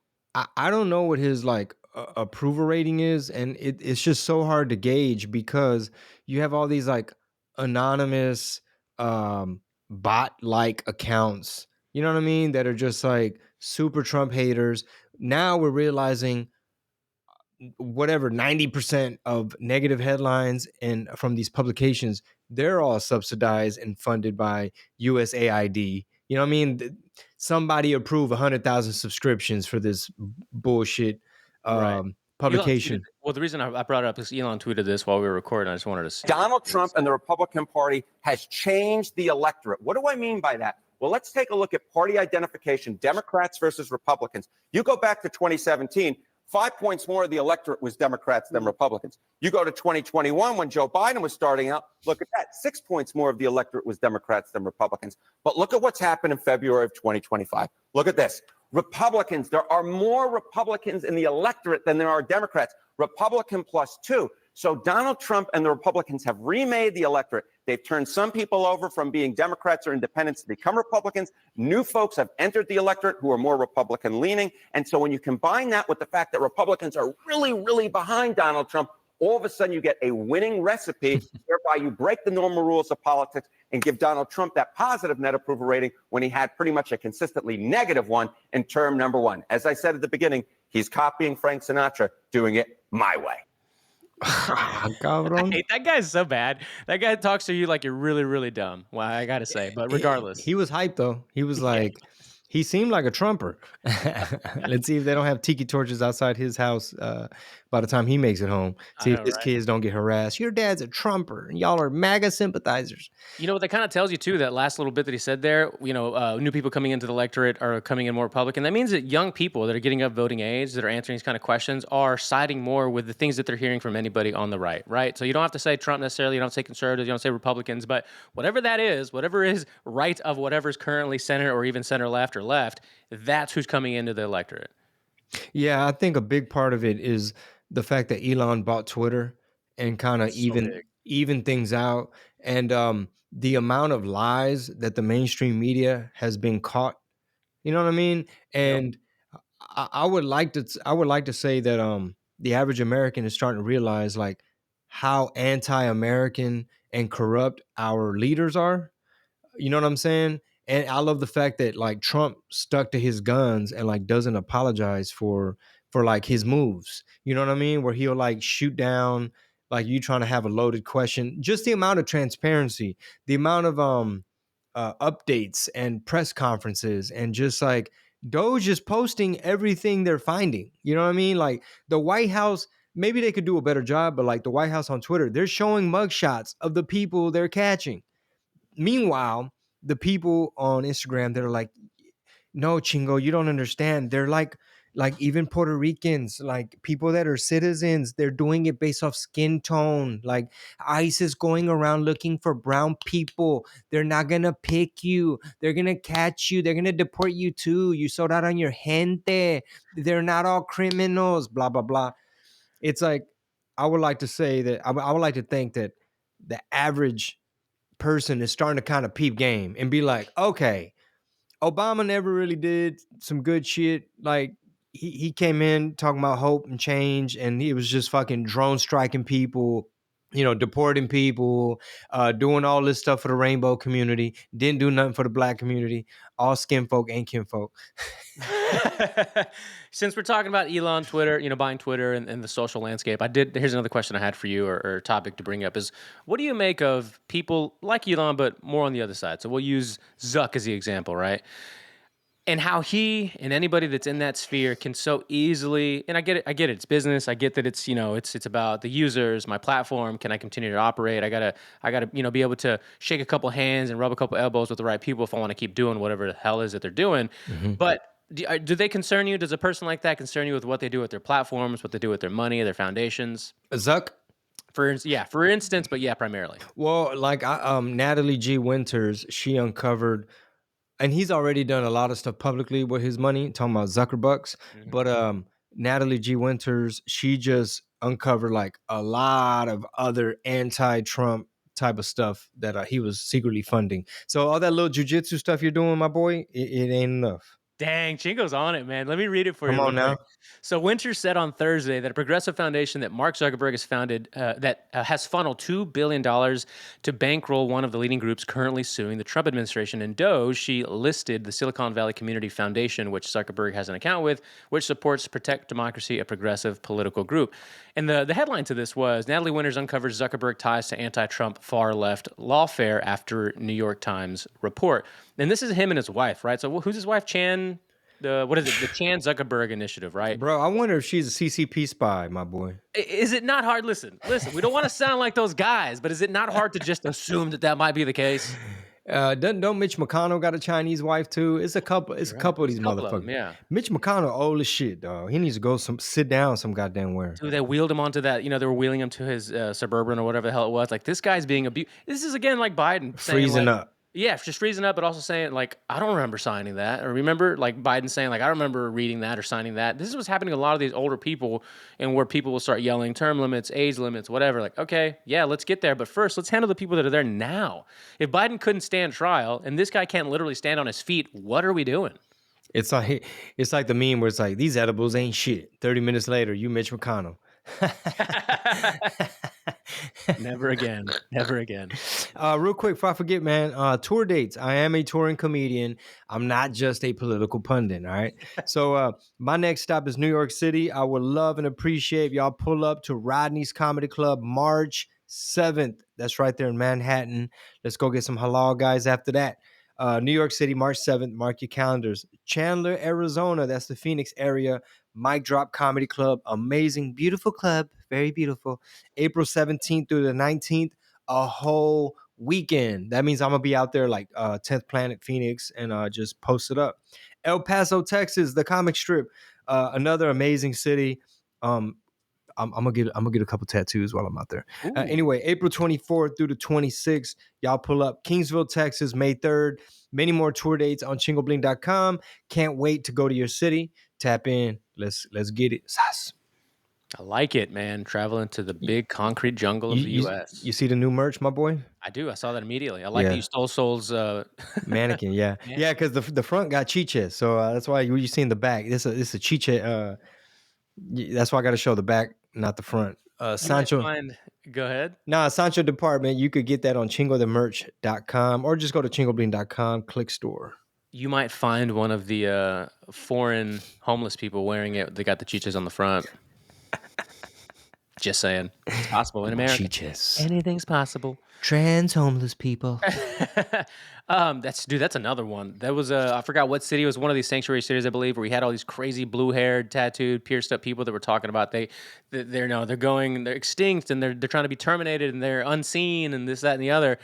I don't know what his like approval rating is, and it's just so hard to gauge because you have all these like anonymous bot like accounts, you know what I mean, that are just like super Trump haters. Now we're realizing whatever 90% of negative headlines and from these publications, they're all subsidized and funded by USAID. You know what I mean? Somebody approve 100,000 subscriptions for this bullshit Right. Elon tweeted. publication. Well, the reason I brought it up is Elon tweeted this while we were recording. I just wanted to see Donald what he Trump and said. the Republican Party has changed the electorate. What do I mean by that? Well, let's take a look at party identification, Democrats versus Republicans. You go back to 2017, 5 points more of the electorate was Democrats than Republicans. You go to 2021 when Joe Biden was starting out, look at that, 6 points more of the electorate was Democrats than Republicans. But look at what's happened in February of 2025. Look at this. Republicans, there are more Republicans in the electorate than there are Democrats. Republican +2. So Donald Trump and the Republicans have remade the electorate. They've turned some people over from being Democrats or independents to become Republicans. New folks have entered the electorate who are more Republican leaning. And so when you combine that with the fact that Republicans are really, really behind Donald Trump, all of a sudden you get a winning recipe whereby you break the normal rules of politics and give Donald Trump that positive net approval rating when he had pretty much a consistently negative one in term number one. As I said at the beginning, he's copying Frank Sinatra, doing it my way. I Cabrón. hate that guy's so bad. That guy talks to you like you're really, really dumb. Well, I gotta say, but regardless, He was hyped though. He was yeah, like, he seemed like a Trumper. Let's see if they don't have tiki torches outside his house by the time he makes it home. I See if know, his right? kids don't get harassed. Your dad's a Trumper, and y'all are MAGA sympathizers. You know what that kind of tells you too? That last little bit that he said there. New people coming into the electorate are coming in more Republican. That means that young people that are getting up voting age that are answering these kind of questions are siding more with the things that they're hearing from anybody on the right. Right. So you don't have to say Trump necessarily. You don't have to say conservatives. You don't say Republicans. But whatever that is, whatever is right of whatever's currently center or even center left or left, that's who's coming into the electorate. Yeah, I think a big part of it is the fact that Elon bought Twitter and kind of So big. even things out, and the amount of lies that the mainstream media has been caught. You know what I mean? Yep. And I would like to say that the average American is starting to realize like how anti-American and corrupt our leaders are. You know what I'm saying? And I love the fact that like Trump stuck to his guns and like doesn't apologize for like his moves. You know what I mean? Where he'll like shoot down like you trying to have a loaded question. Just the amount of transparency, the amount of updates and press conferences, and just like Doge is posting everything they're finding. You know what I mean? Like the White House, maybe they could do a better job, but like the White House on Twitter, they're showing mugshots of the people they're catching. Meanwhile, the people on Instagram that are like, no, Chingo, you don't understand. They're like even Puerto Ricans, like people that are citizens, they're doing it based off skin tone. Like ICE is going around looking for brown people. They're not gonna pick you. They're gonna catch you. They're gonna deport you too. You sold out on your gente. They're not all criminals. Blah blah blah. It's like I would like to say that I would like to think that the average person is starting to kind of peep game and be like, okay, Obama never really did some good shit. Like he came in talking about hope and change, and he was just fucking drone striking people, you know, deporting people, doing all this stuff for the rainbow community. Didn't do nothing for the black community. All skin folk ain't kinfolk. Since we're talking about Elon, Twitter, buying Twitter and the social landscape, here's another question I had for you or topic to bring up is what do you make of people like Elon, but more on the other side? So we'll use Zuck as the example, right? and how he and anybody that's in that sphere can so easily, and I get it, it's business, I get that it's, it's about the users, my platform, can I continue to operate, I gotta be able to shake a couple hands and rub a couple elbows with the right people if I want to keep doing whatever the hell is that they're doing. Mhm. But do they concern you? Does a person like that concern you with what they do with their platforms, what they do with their money, their foundations? Zuck. For instance, but yeah, primarily. Well, like Natalie G. Winters, she uncovered, and he's already done a lot of stuff publicly with his money, talking about Zuckerbucks. Mhm. But Natalie G. Winters, she just uncovered like a lot of other anti-Trump type of stuff that he was secretly funding. So all that little jujitsu stuff you're doing, my boy, it ain't enough. Dang, Chingo's on it, man. Let me read it for Come you real on now. quick. So, Winter said on Thursday that a progressive foundation that Mark Zuckerberg has founded that has funneled $2 billion to bankroll one of the leading groups currently suing the Trump administration. And Doge, she listed the Silicon Valley Community Foundation, which Zuckerberg has an account with, which supports Protect Democracy, a progressive political group. And the headline to this was Natalie Winters uncovers Zuckerberg ties to anti-Trump far-left lawfare after New York Times report. And this is him and his wife, right? So who's his wife? Chan, what is it? The Chan Zuckerberg Initiative, right? Bro, I wonder if she's a CCP spy, my boy. Is it not hard? Listen. We don't want to sound like those guys, but is it not hard to just assume that that might be the case? Don't Mitch McConnell got a Chinese wife too? It's a couple. It's a You're right. couple of There's these a couple of them, motherfuckers. yeah. Mitch McConnell old as shit, dog. He needs to go sit down some goddamn where. Dude, they wheeled him onto that. They were wheeling him to his Suburban or whatever the hell it was. Like, this guy's being abused. This is again like Biden saying, Freezing like, up. yeah, just freezing up, but also saying, like, I don't remember signing that. Or remember, like, Biden saying, like, I don't remember reading that or signing that. This is what's happening to a lot of these older people, and where people will start yelling term limits, age limits, whatever. Like, okay, yeah, let's get there. But first, let's handle the people that are there now. If Biden couldn't stand trial and this guy can't literally stand on his feet, what are we doing? It's like the meme where it's like these edibles ain't shit. 30 minutes later, you Mitch McConnell. Never again. Never again. Real quick before I forget, man, tour dates. I am a touring comedian. I'm not just a political pundit. All right. So my next stop is New York City. I would love and appreciate if y'all pull up to Rodney's Comedy Club March 7th. That's right there in Manhattan. Let's go get some halal guys after that. New York City, March 7th. Mark your calendars. Chandler, Arizona. That's the Phoenix area. Mic Drop Comedy Club. Amazing, beautiful club. Very beautiful. April 17th through the 19th. A whole weekend. That means I'm going to be out there like 10th Planet Phoenix and just post it up. El Paso, Texas, the comic strip. Another amazing city. I'm gonna get a couple tattoos while I'm out there. Anyway, April 24th through the 26th, y'all pull up Kingsville, Texas, May 3rd. Many more tour dates on chingobling.com. Can't wait to go to your city. Tap in. Let's get it. Sas. I like it, man. Traveling to the big concrete jungle of the U.S. You see the new merch, my boy? I do. I saw that immediately. I like Yeah. that you stole Soul's Mannequin, yeah, yeah, because the front got chiches, so that's why you see in the back. This a chiche. That's why I got to show the back, not the front. Sancho. Go ahead. Sancho department. You could get that on chingothemerch.com or just go to chingobling.com, click store. You might find one of the foreign homeless people wearing it. They got the chiches on the front. Just saying. It's possible in America. Chiches. Anything's possible. Trans homeless people. That's another one. That was I forgot what city. It was one of these sanctuary cities, I believe, where we had all these crazy blue-haired, tattooed, pierced up people that were talking about they're extinct and they're trying to be terminated and they're unseen and this, that, and the other.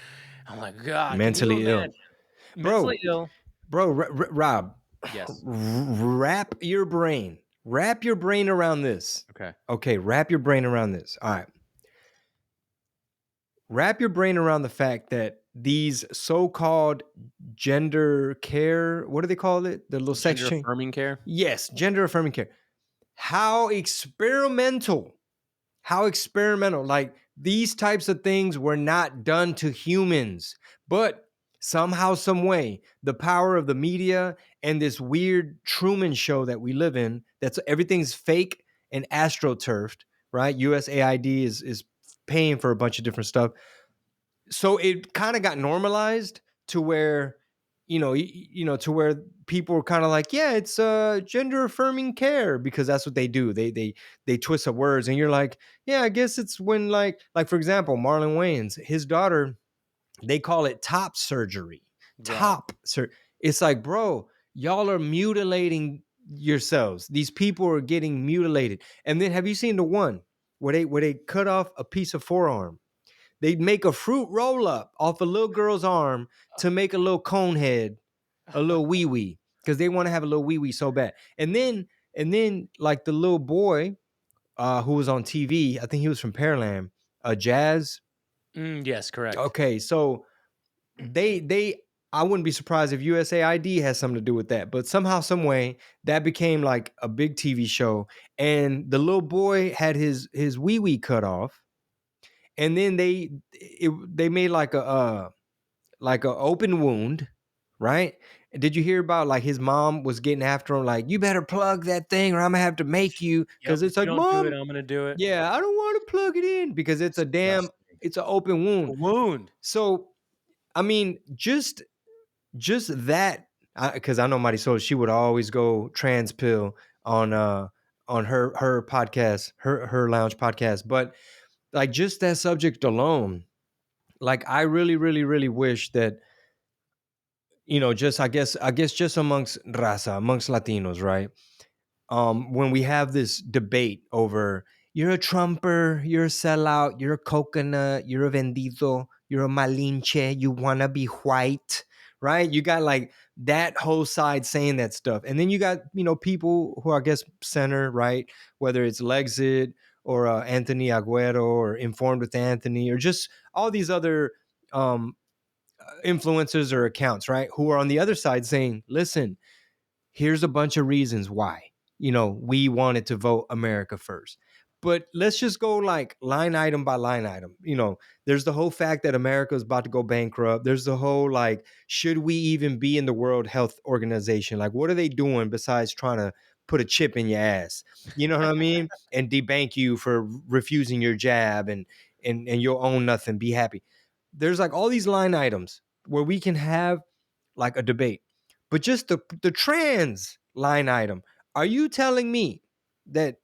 I'm like, God, Mentally ill. Mentally ill. Bro, Rob. Yes. Wrap your brain. Wrap your brain around this. Okay, wrap your brain around this. All right. Wrap your brain around the fact that these so-called gender care, what do they call it? The little sex change? Gender affirming care? Yes, gender affirming care. How experimental. Like these types of things were not done to humans. But somehow, some way, the power of the media and this weird Truman show that we live in, that's everything's fake and astroturfed, right? USAID is paying for a bunch of different stuff. So it kind of got normalized to where, to where people were kind of like, yeah, it's gender affirming care because that's what they do. They twist up words and you're like, yeah, I guess it's when like for example, Marlon Wayans, his daughter, they call it top surgery. Right. It's like, bro, Y'all are mutilating yourselves. These people are getting mutilated. And then have you seen the one where they cut off a piece of forearm? They make a fruit roll up off a little girl's arm to make a little cone head, a little wee wee, because they want to have a little wee wee so bad. And then like the little boy who was on TV, I think he was from Pearland, Jazz. Yes, correct. Okay, so they I wouldn't be surprised if USAID has something to do with that. But somehow, some way, that became like a big TV show, and the little boy had his wee wee cut off, and then they made like a open wound, right? Did you hear about like his mom was getting after him, like, you better plug that thing or I'm gonna have to make you, Yep. because it's If you like, don't do it, mom, I'm gonna do it. yeah, I don't want to plug it in because it's a damn, Disgusting. it's an open A wound. wound. So I mean, just that, because I know Marisol, she would always go trans pill on her podcast, her lounge podcast. But like just that subject alone, like I really, really, really wish that, just I guess just amongst raza, amongst Latinos, right? When we have this debate over, you're a Trumper, you're a sellout, you're a coconut, you're a vendido, you're a malinche, you wanna be white, right? You got like that whole side saying that stuff. And then you got, people who are, I guess, center, right? Whether it's Lexit or Anthony Agüero or Informed with Anthony or just all these other um, influencers or accounts, right? Who are on the other side saying, listen, here's a bunch of reasons why, we wanted to vote America first. But let's just go like line item by line item. There's the whole fact that America is about to go bankrupt. There's the whole like, should we even be in the World Health Organization? Like, what are they doing besides trying to put a chip in your ass? You know what I mean? And debank you for refusing your jab and you'll own nothing. Be happy. There's like all these line items where we can have like a debate. But just the trans line item, are you telling me that,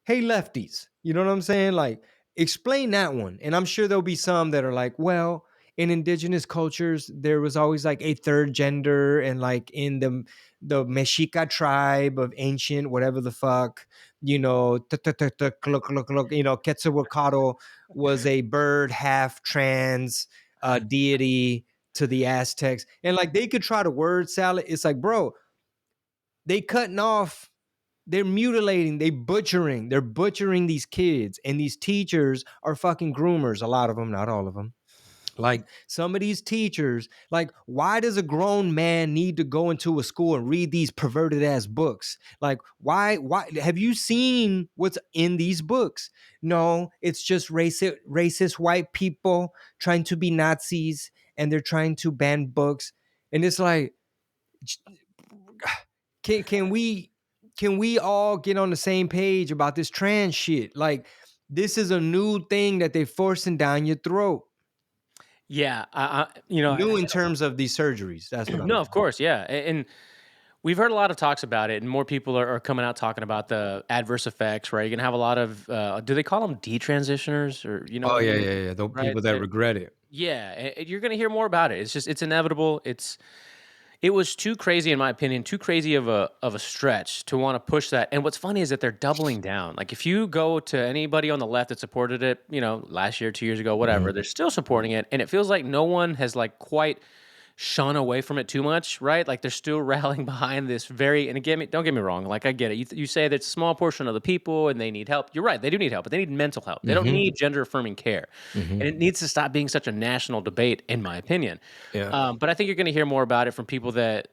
hey, lefties, you know what I'm saying? Like, explain that one. And I'm sure there'll be some that are like, well, in indigenous cultures, there was always like a third gender, and like in the Mexica tribe of ancient whatever the fuck, Quetzalcoatl was a bird half trans deity to the Aztecs. And like they could try to word salad. It's like, bro, they cutting off, they're mutilating, they're butchering these kids. And these teachers are fucking groomers. A lot of them, not all of them. Like some of these teachers, like, why does a grown man need to go into a school and read these perverted ass books? Like, why have you seen what's in these books? No, it's just racist white people trying to be Nazis, and they're trying to ban books. And it's like, can we all get on the same page about this trans shit? Like, this is a new thing that they're forcing down your throat. Yeah, New in terms of these surgeries. That's what I'm no, saying. of course, yeah, and we've heard a lot of talks about it, and more people are coming out talking about the adverse effects. Right, you're gonna have a lot of do they call them detransitioners, or Oh what I yeah, mean? yeah, yeah. The Right, people that regret it. yeah, you're gonna hear more about it. It's inevitable. It was too crazy, in my opinion, too crazy of a stretch to want to push that. And what's funny is that they're doubling down. Like if you go to anybody on the left that supported it, last year, 2 years ago, whatever, they're still supporting it, and it feels like no one has like quite shun away from it too much, right? Like they're still rallying behind this very. And again, don't get me wrong. Like I get it. You say that it's a small portion of the people and they need help. You're right. They do need help, but they need mental help. They don't Mm-hmm. need gender affirming care, Mm-hmm. and it needs to stop being such a national debate, in my opinion. Yeah. But I think you're going to hear more about it from people that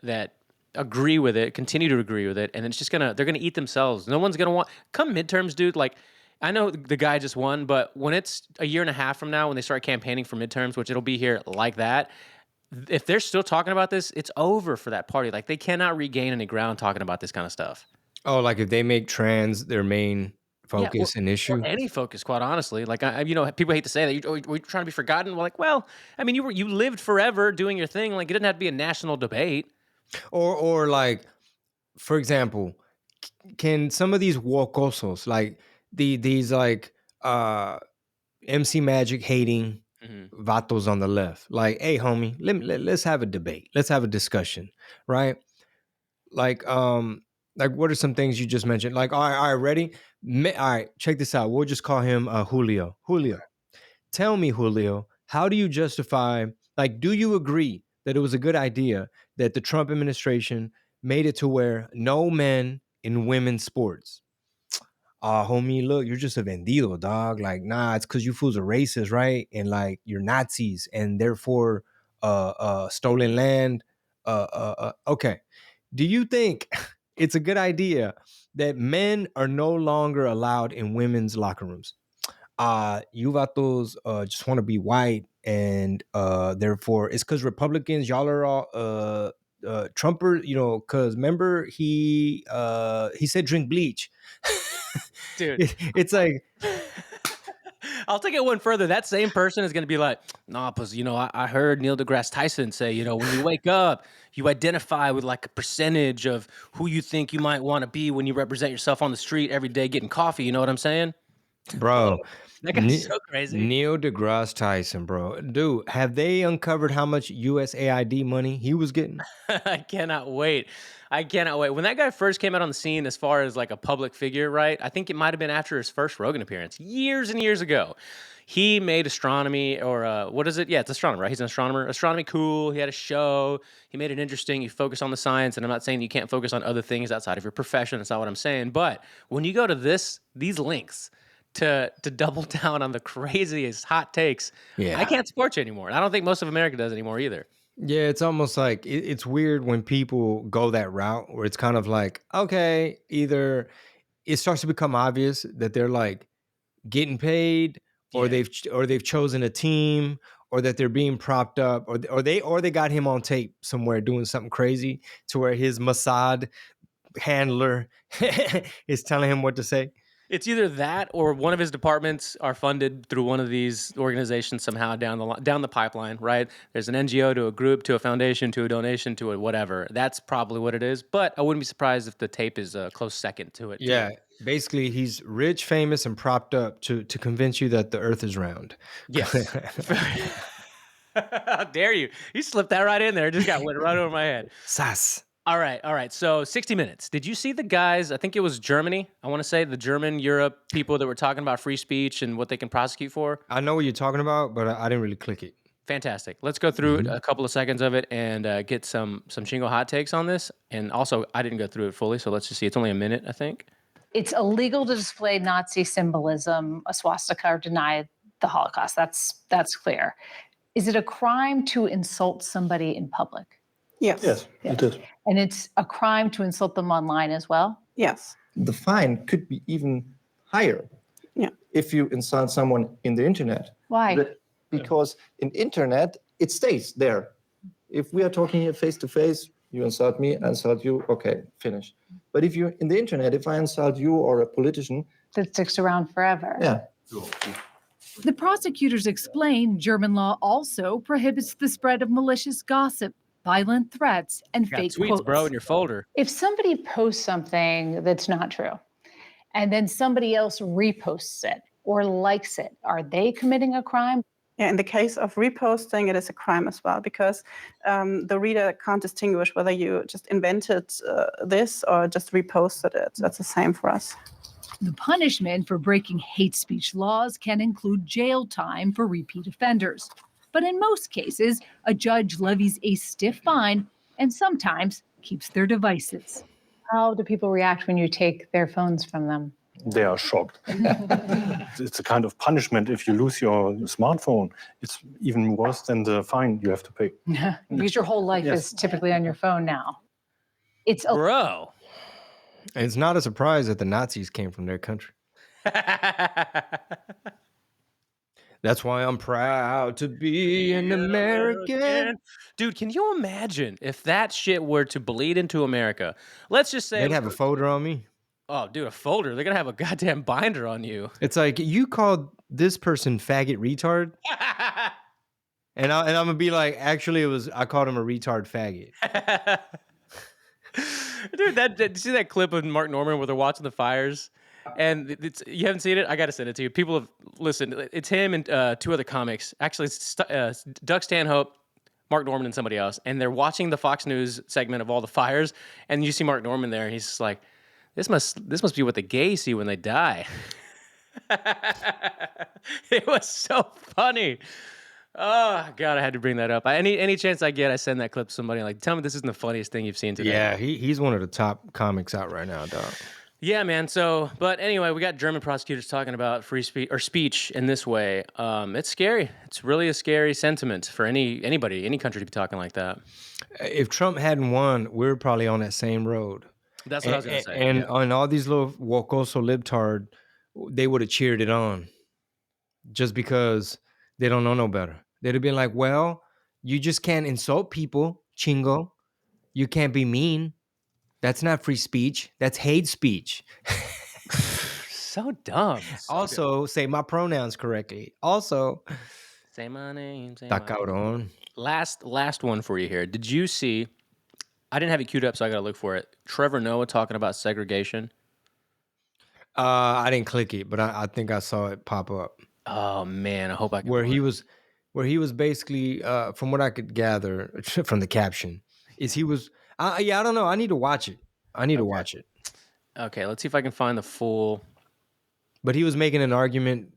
agree with it, continue to agree with it, and it's just they're gonna eat themselves. No one's gonna want come midterms, dude. Like I know the guy just won, but when it's a year and a half from now, when they start campaigning for midterms, which it'll be here like that, if they're still talking about this, it's over for that party. Like they cannot regain any ground talking about this kind of stuff. Oh, like if they make trans their main Yeah, focus and or issue, any focus, quite honestly. Like people hate to say that. You're trying to be forgotten. We're like, well, I mean, you lived forever doing your thing. Like it didn't have to be a national debate. or like, for example, can some of these wokosos, like these like MC Magic hating Hmm. vatos on the left, like, hey homie, let's have a debate, let's have a discussion, right? like what are some things you just mentioned? Like, all right, ready? All right, check this out. We'll just call him Julio. Julio, tell me, Julio, how do you justify? Like, do you agree that it was a good idea that the Trump administration made it to where no men in women's sports? Homie, look, you're just a vendido, dog. Like, nah, it's because you fools are racist, right? And like, you're Nazis, and therefore, stolen land. Okay. Do you think it's a good idea that men are no longer allowed in women's locker rooms? You vatos just want to be white, and therefore, it's because Republicans, y'all are all Trumper, because remember he said drink bleach. Dude. It's like, I'll take it one further. That same person is going to be like, nah, because, I heard Neil deGrasse Tyson say, when you wake up, you identify with like a percentage of who you think you might want to be when you represent yourself on the street every day getting coffee. You know what I'm saying? bro, That guy's so crazy. Neil deGrasse Tyson, bro. Dude, have they uncovered how much USAID money he was getting? I cannot wait. I cannot wait. When that guy first came out on the scene as far as like a public figure, right? I think it might have been after his first Rogan appearance years and years ago. He made astronomy, or what is it? Yeah, it's astronomy, right? He's an astronomer. Astronomy cool. He had a show. He made it interesting. You focus on the science, and I'm not saying you can't focus on other things outside of your profession. That's not what I'm saying. But when you go to these links to double down on the craziest hot takes, Yeah. I can't support you anymore. And I don't think most of America does anymore either. Yeah, it's almost like it's weird when people go that route where it's kind of like, okay, either it starts to become obvious that they're like getting paid, or Yeah. they've chosen a team, or that they're being propped up, or they got him on tape somewhere doing something crazy to where his Mossad handler is telling him what to say. It's either that or one of his departments are funded through one of these organizations somehow down the pipeline, right? There's an NGO to a group to a foundation to a donation to a whatever. That's probably what it is. But I wouldn't be surprised if the tape is a close second to it. Yeah, basically he's rich, famous, and propped up to convince you that the earth is round. Yes. How dare you? You slipped that right in there. It just went right over my head. Sass. All right. So 60 Minutes. Did you see the guys? I think it was Germany. I want to say the German, Europe people that were talking about free speech and what they can prosecute for. I know what you're talking about, but I didn't really click it. Fantastic. Let's go through a couple of seconds of it and get some Chingo hot takes on this. And also, I didn't go through it fully, so let's just see. It's only a minute, I think. It's illegal to display Nazi symbolism, a swastika, or deny the Holocaust. That's clear. Is it a crime to insult somebody in public? Yes, it is. And it's a crime to insult them online as well? Yes. The fine could be even higher. Yeah. If you insult someone in the internet. Why? Because in internet, it stays there. If we are talking here face to face, you insult me, I insult you, okay, finish. But if you're in the internet, if I insult you or a politician, That sticks around forever. yeah. The prosecutors explain German law also prohibits the spread of malicious gossip, violent threats, and You got fake tweets, quotes. bro, in your folder. If somebody posts something that's not true, and then somebody else reposts it or likes it, are they committing a crime? Yeah, in the case of reposting, it is a crime as well, because the reader can't distinguish whether you just invented this or just reposted it. That's the same for us. The punishment for breaking hate speech laws can include jail time for repeat offenders. But in most cases, a judge levies a stiff fine and sometimes keeps their devices. How do people react when you take their phones from them? They are shocked. It's a kind of punishment if you lose your smartphone. It's even worse than the fine you have to pay. Because your whole life Yes. is typically on your phone now. It's a Bro. And it's not a surprise that the Nazis came from their country. That's why I'm proud to be an American. Dude, can you imagine if that shit were to bleed into America? Let's just say They'd have a folder on me. oh, dude, a folder. They're gonna have a goddamn binder on you. It's like, you called this person faggot retard, and I'm gonna be like, actually, I called him a retard faggot. Dude, did you see that clip of Mark Norman where they're watching the fires? And you haven't seen it? I gotta send it to you. People have listened. It's him and two other comics. Actually, it's Doug Stanhope, Mark Norman and somebody else, and they're watching the Fox News segment of all the fires, and you see Mark Norman there, and he's just like, this must be what the gays see when they die. It was so funny. Oh God, I had to bring that up. Any chance I get, I send that clip to somebody. Like, tell me this isn't the funniest thing you've seen today. Yeah, he's one of the top comics out right now, dog. Yeah, man. So, but anyway, we got German prosecutors talking about free speech or speech in this way. It's scary. It's really a scary sentiment for anybody, any country to be talking like that. If Trump hadn't won, we're probably on that same road. That's what I was going to say. And yeah. on all these little wokoso libtard, they would have cheered it on just because they don't know no better. They'd have been like, well, you just can't insult people, Chingo. You can't be mean. That's not free speech. That's hate speech. So dumb. So Also, say my pronouns correctly. Also, say my name. Say ta my name. cabrón. Last one for you here. Did you see? I didn't have it queued up, so I got to look for it. Trevor Noah talking about segregation. I didn't click it, but I think I saw it pop up. Oh man, I hope I can. Where he was basically, from what I could gather from the caption, is he was. I don't know. I need to watch it. Okay, let's see if I can find the full. But he was making an argument,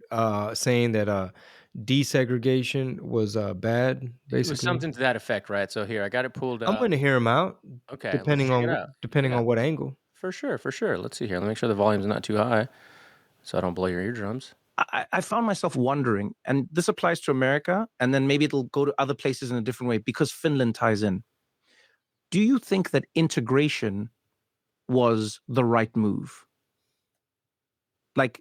saying that desegregation was bad. Basically, It was something to that effect, right? So here, I got it pulled up. I'm going to hear him out. Okay, depending on what angle. For sure. Let's see here. Let me make sure the volume's not too high, so I don't blow your eardrums. I found myself wondering, and this applies to America, and then maybe it'll go to other places in a different way because Finland ties in. Do you think that integration was the right move? Like,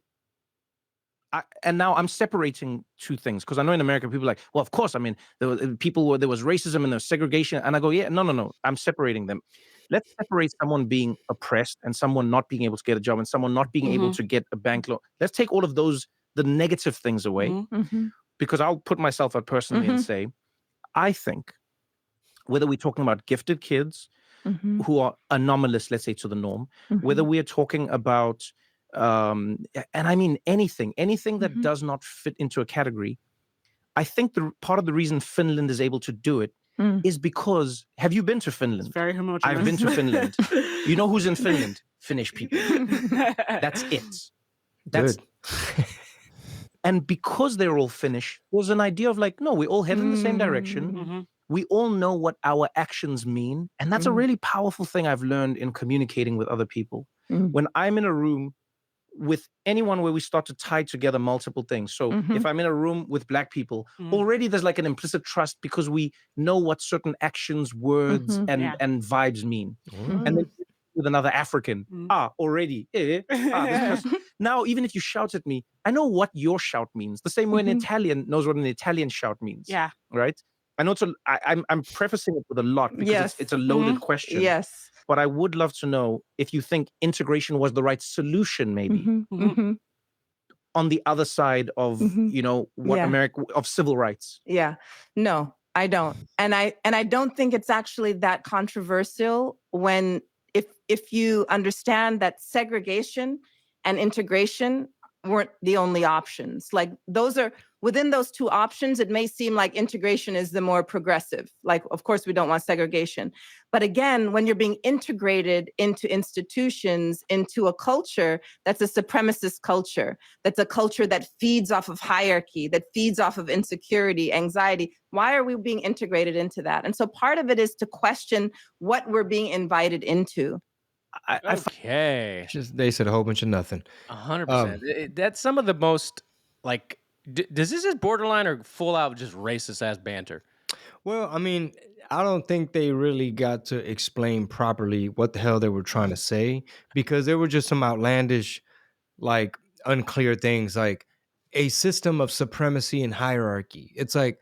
and now I'm separating two things because I know in America people are like, well, of course, I mean, there was racism and there was segregation, and I go, yeah, no, I'm separating them. Let's separate someone being oppressed and someone not being able to get a job and someone not being able to get a bank loan. Let's take all of those, the negative things away, because I'll put myself out personally and say, I think whether we're talking about gifted kids who are anomalous, let's say, to the norm, whether we are talking about, and I mean anything that does not fit into a category, I think the part of the reason Finland is able to do it is because, have you been to Finland? It's very homogeneous. I've been to Finland. You know who's in Finland? Finnish people. That's it. That's Good. And because they're all Finnish, there's an idea of like, no, we all head in the same direction. We all know what our actions mean. And that's a really powerful thing I've learned in communicating with other people. When I'm in a room with anyone where we start to tie together multiple things. So if I'm in a room with Black people, already there's like an implicit trust because we know what certain actions, words, and vibes mean. And then with another African, already. Now, even if you shout at me, I know what your shout means. The same way an Italian knows what an Italian shout means. Yeah. Right? I know I'm prefacing it with a lot because it's a loaded question. Yes. But I would love to know if you think integration was the right solution, maybe, on the other side of, what America, of civil rights. Yeah. No, I don't. And I don't think it's actually that controversial when if you understand that segregation and integration weren't the only options. Like those are within those two options, it may seem like integration is the more progressive. Like, of course, we don't want segregation. But again, when you're being integrated into institutions, into a culture that's a supremacist culture, that's a culture that feeds off of hierarchy, that feeds off of insecurity, anxiety, why are we being integrated into that? And so part of it is to question what we're being invited into. Okay. They said a whole bunch of nothing. 100%. That's some of the most, like, does this is borderline or full out just racist ass banter? Well, I mean, I don't think they really got to explain properly what the hell they were trying to say because there were just some outlandish, like, unclear things like a system of supremacy and hierarchy. It's like,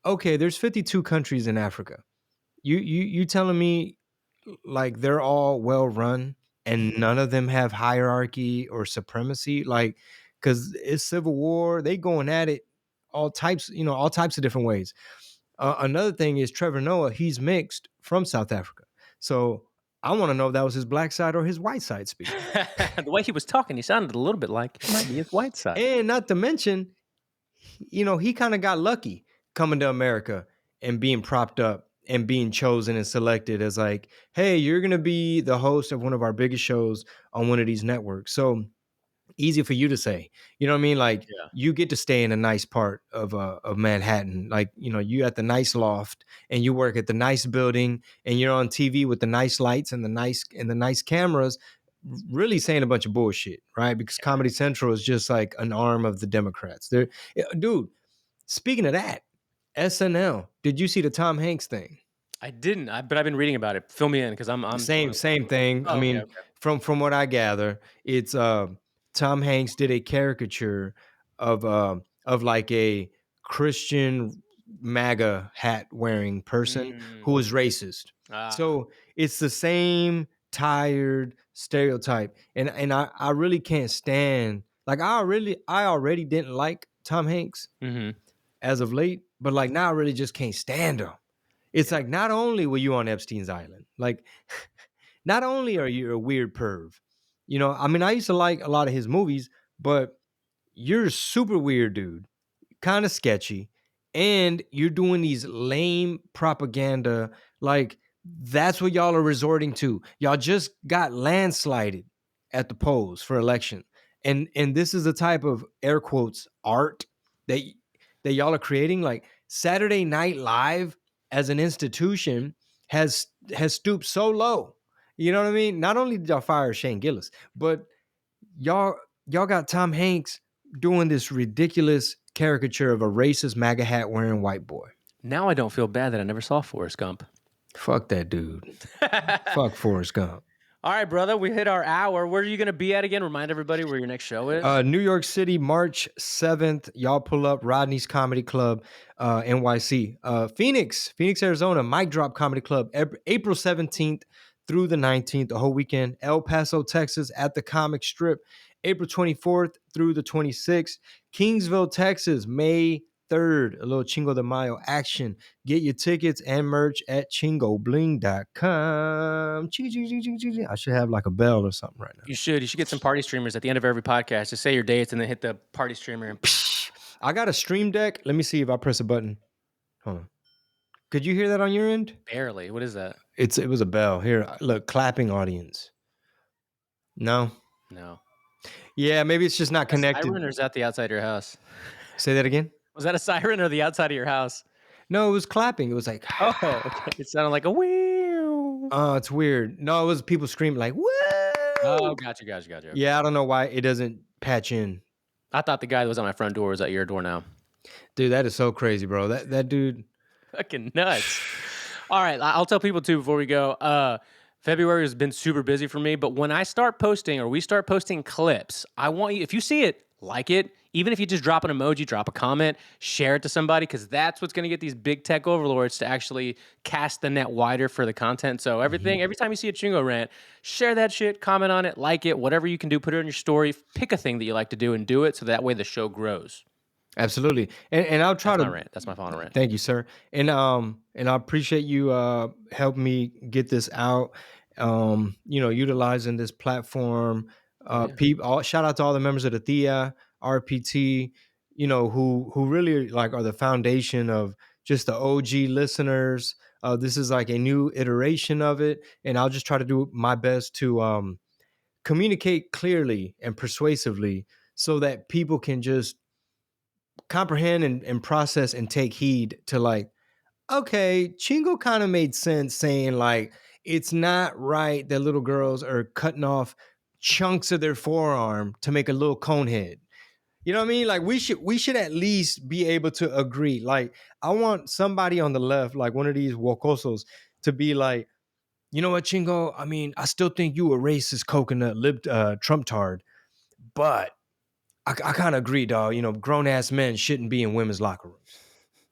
okay, there's 52 countries in Africa. You telling me like they're all well run and none of them have hierarchy or supremacy? Like, because it's civil war, they going at it all types of different ways. Another thing is Trevor Noah, he's mixed from South Africa. So I want to know if that was his black side or his white side speaking. The way he was talking, he sounded a little bit like it might be his white side. And not to mention, he kind of got lucky coming to America and being propped up and being chosen and selected as like, hey, you're gonna be the host of one of our biggest shows on one of these networks. So easy for you to say, you know what I mean? Like Yeah. you get to stay in a nice part of Manhattan. Like, you know, you at the nice loft and you work at the nice building and you're on TV with the nice lights and the nice cameras, really saying a bunch of bullshit, right? Because Comedy Central is just like an arm of the Democrats. They're, dude, speaking of that, SNL, did you see the Tom Hanks thing? I didn't, but I've been reading about it. Fill me in because I'm Same thing. I Oh, okay, mean, okay. from what I gather, it's Tom Hanks did a caricature of like a Christian MAGA hat wearing person who was racist. Ah, So it's the same tired stereotype. And I really can't stand, like I already didn't like Tom Hanks mm-hmm. as of late, but like now I really just can't stand him. It's like not only were you on Epstein's island, like not only are you a weird perv, you know, I mean, I used to like a lot of his movies, but you're a super weird dude, kind of sketchy, and you're doing these lame propaganda. Like that's what y'all are resorting to. Y'all just got landslided at the polls for election, and this is the type of air quotes art that y'all are creating. Like Saturday Night Live as an institution has stooped so low. You know what I mean? Not only did y'all fire Shane Gillis, but y'all got Tom Hanks doing this ridiculous caricature of a racist MAGA hat wearing white boy. Now I don't feel bad that I never saw Forrest Gump. Fuck that dude. Fuck Forrest Gump. All right, brother, we hit our hour. Where are you going to be at again? Remind everybody where your next show is. New York City, March 7th. Y'all pull up Rodney's Comedy Club, NYC. Phoenix, Arizona, Mic Drop Comedy Club, April 17th through the 19th, the whole weekend. El Paso, Texas, at the Comic Strip, April 24th through the 26th. Kingsville, Texas, May 3rd, a little Chingo de Mayo action. Get your tickets and merch at chingobling.com. I should have like a bell or something right now. You should get some party streamers at the end of every podcast. Just say your dates and then hit the party streamer. And I got a stream deck. Let me see if I press a button. Hold on. Could you hear that on your end? Barely. What is that? It was a bell. Here, look, clapping audience. No. Yeah, maybe it's just not connected. Siren, or is that the outside of your house? Say that again. Was that a siren or the outside of your house? No, it was clapping. It was like, oh, okay. It sounded like a wheel. Oh, it's weird. No, it was people screaming like, woo. Oh, got you. Yeah, I don't know why it doesn't patch in. I thought the guy that was at my front door was at your door now. Dude, that is so crazy, bro. That dude. Fucking nuts. All right, I'll tell people too before we go. February has been super busy for me, but when I start posting or we start posting clips, I want you, if you see it, like it. Even if you just drop an emoji, drop a comment, share it to somebody, because that's what's going to get these big tech overlords to actually cast the net wider for the content. So every time you see a Chingo rant, share that shit, comment on it, like it, whatever you can do, put it on your story, pick a thing that you like to do and do it so that way the show grows. Absolutely. And I'll try That's my rant. That's my final rant. Thank you, sir. And I appreciate you helping me get this out. Utilizing this platform. Shout out to all the members of the THEA, RPT, who really like are the foundation of just the OG listeners. This is like a new iteration of it, and I'll just try to do my best to communicate clearly and persuasively so that people can just comprehend and process and take heed to like, okay, Chingo kind of made sense saying like, it's not right that little girls are cutting off chunks of their forearm to make a little cone head. You know what I mean? Like we should at least be able to agree. Like I want somebody on the left, like one of these wokosos, to be like, you know what, Chingo? I mean, I still think you a racist coconut lip Trump tard, but I kind of agree, dog. Grown ass men shouldn't be in women's locker rooms.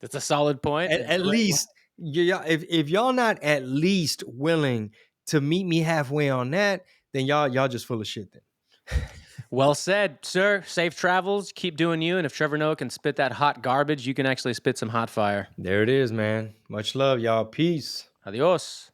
That's a solid point. At least, if y'all not at least willing to meet me halfway on that, then y'all just full of shit. Then. Well said, sir. Safe travels. Keep doing you. And if Trevor Noah can spit that hot garbage, you can actually spit some hot fire. There it is, man. Much love, y'all. Peace. Adios.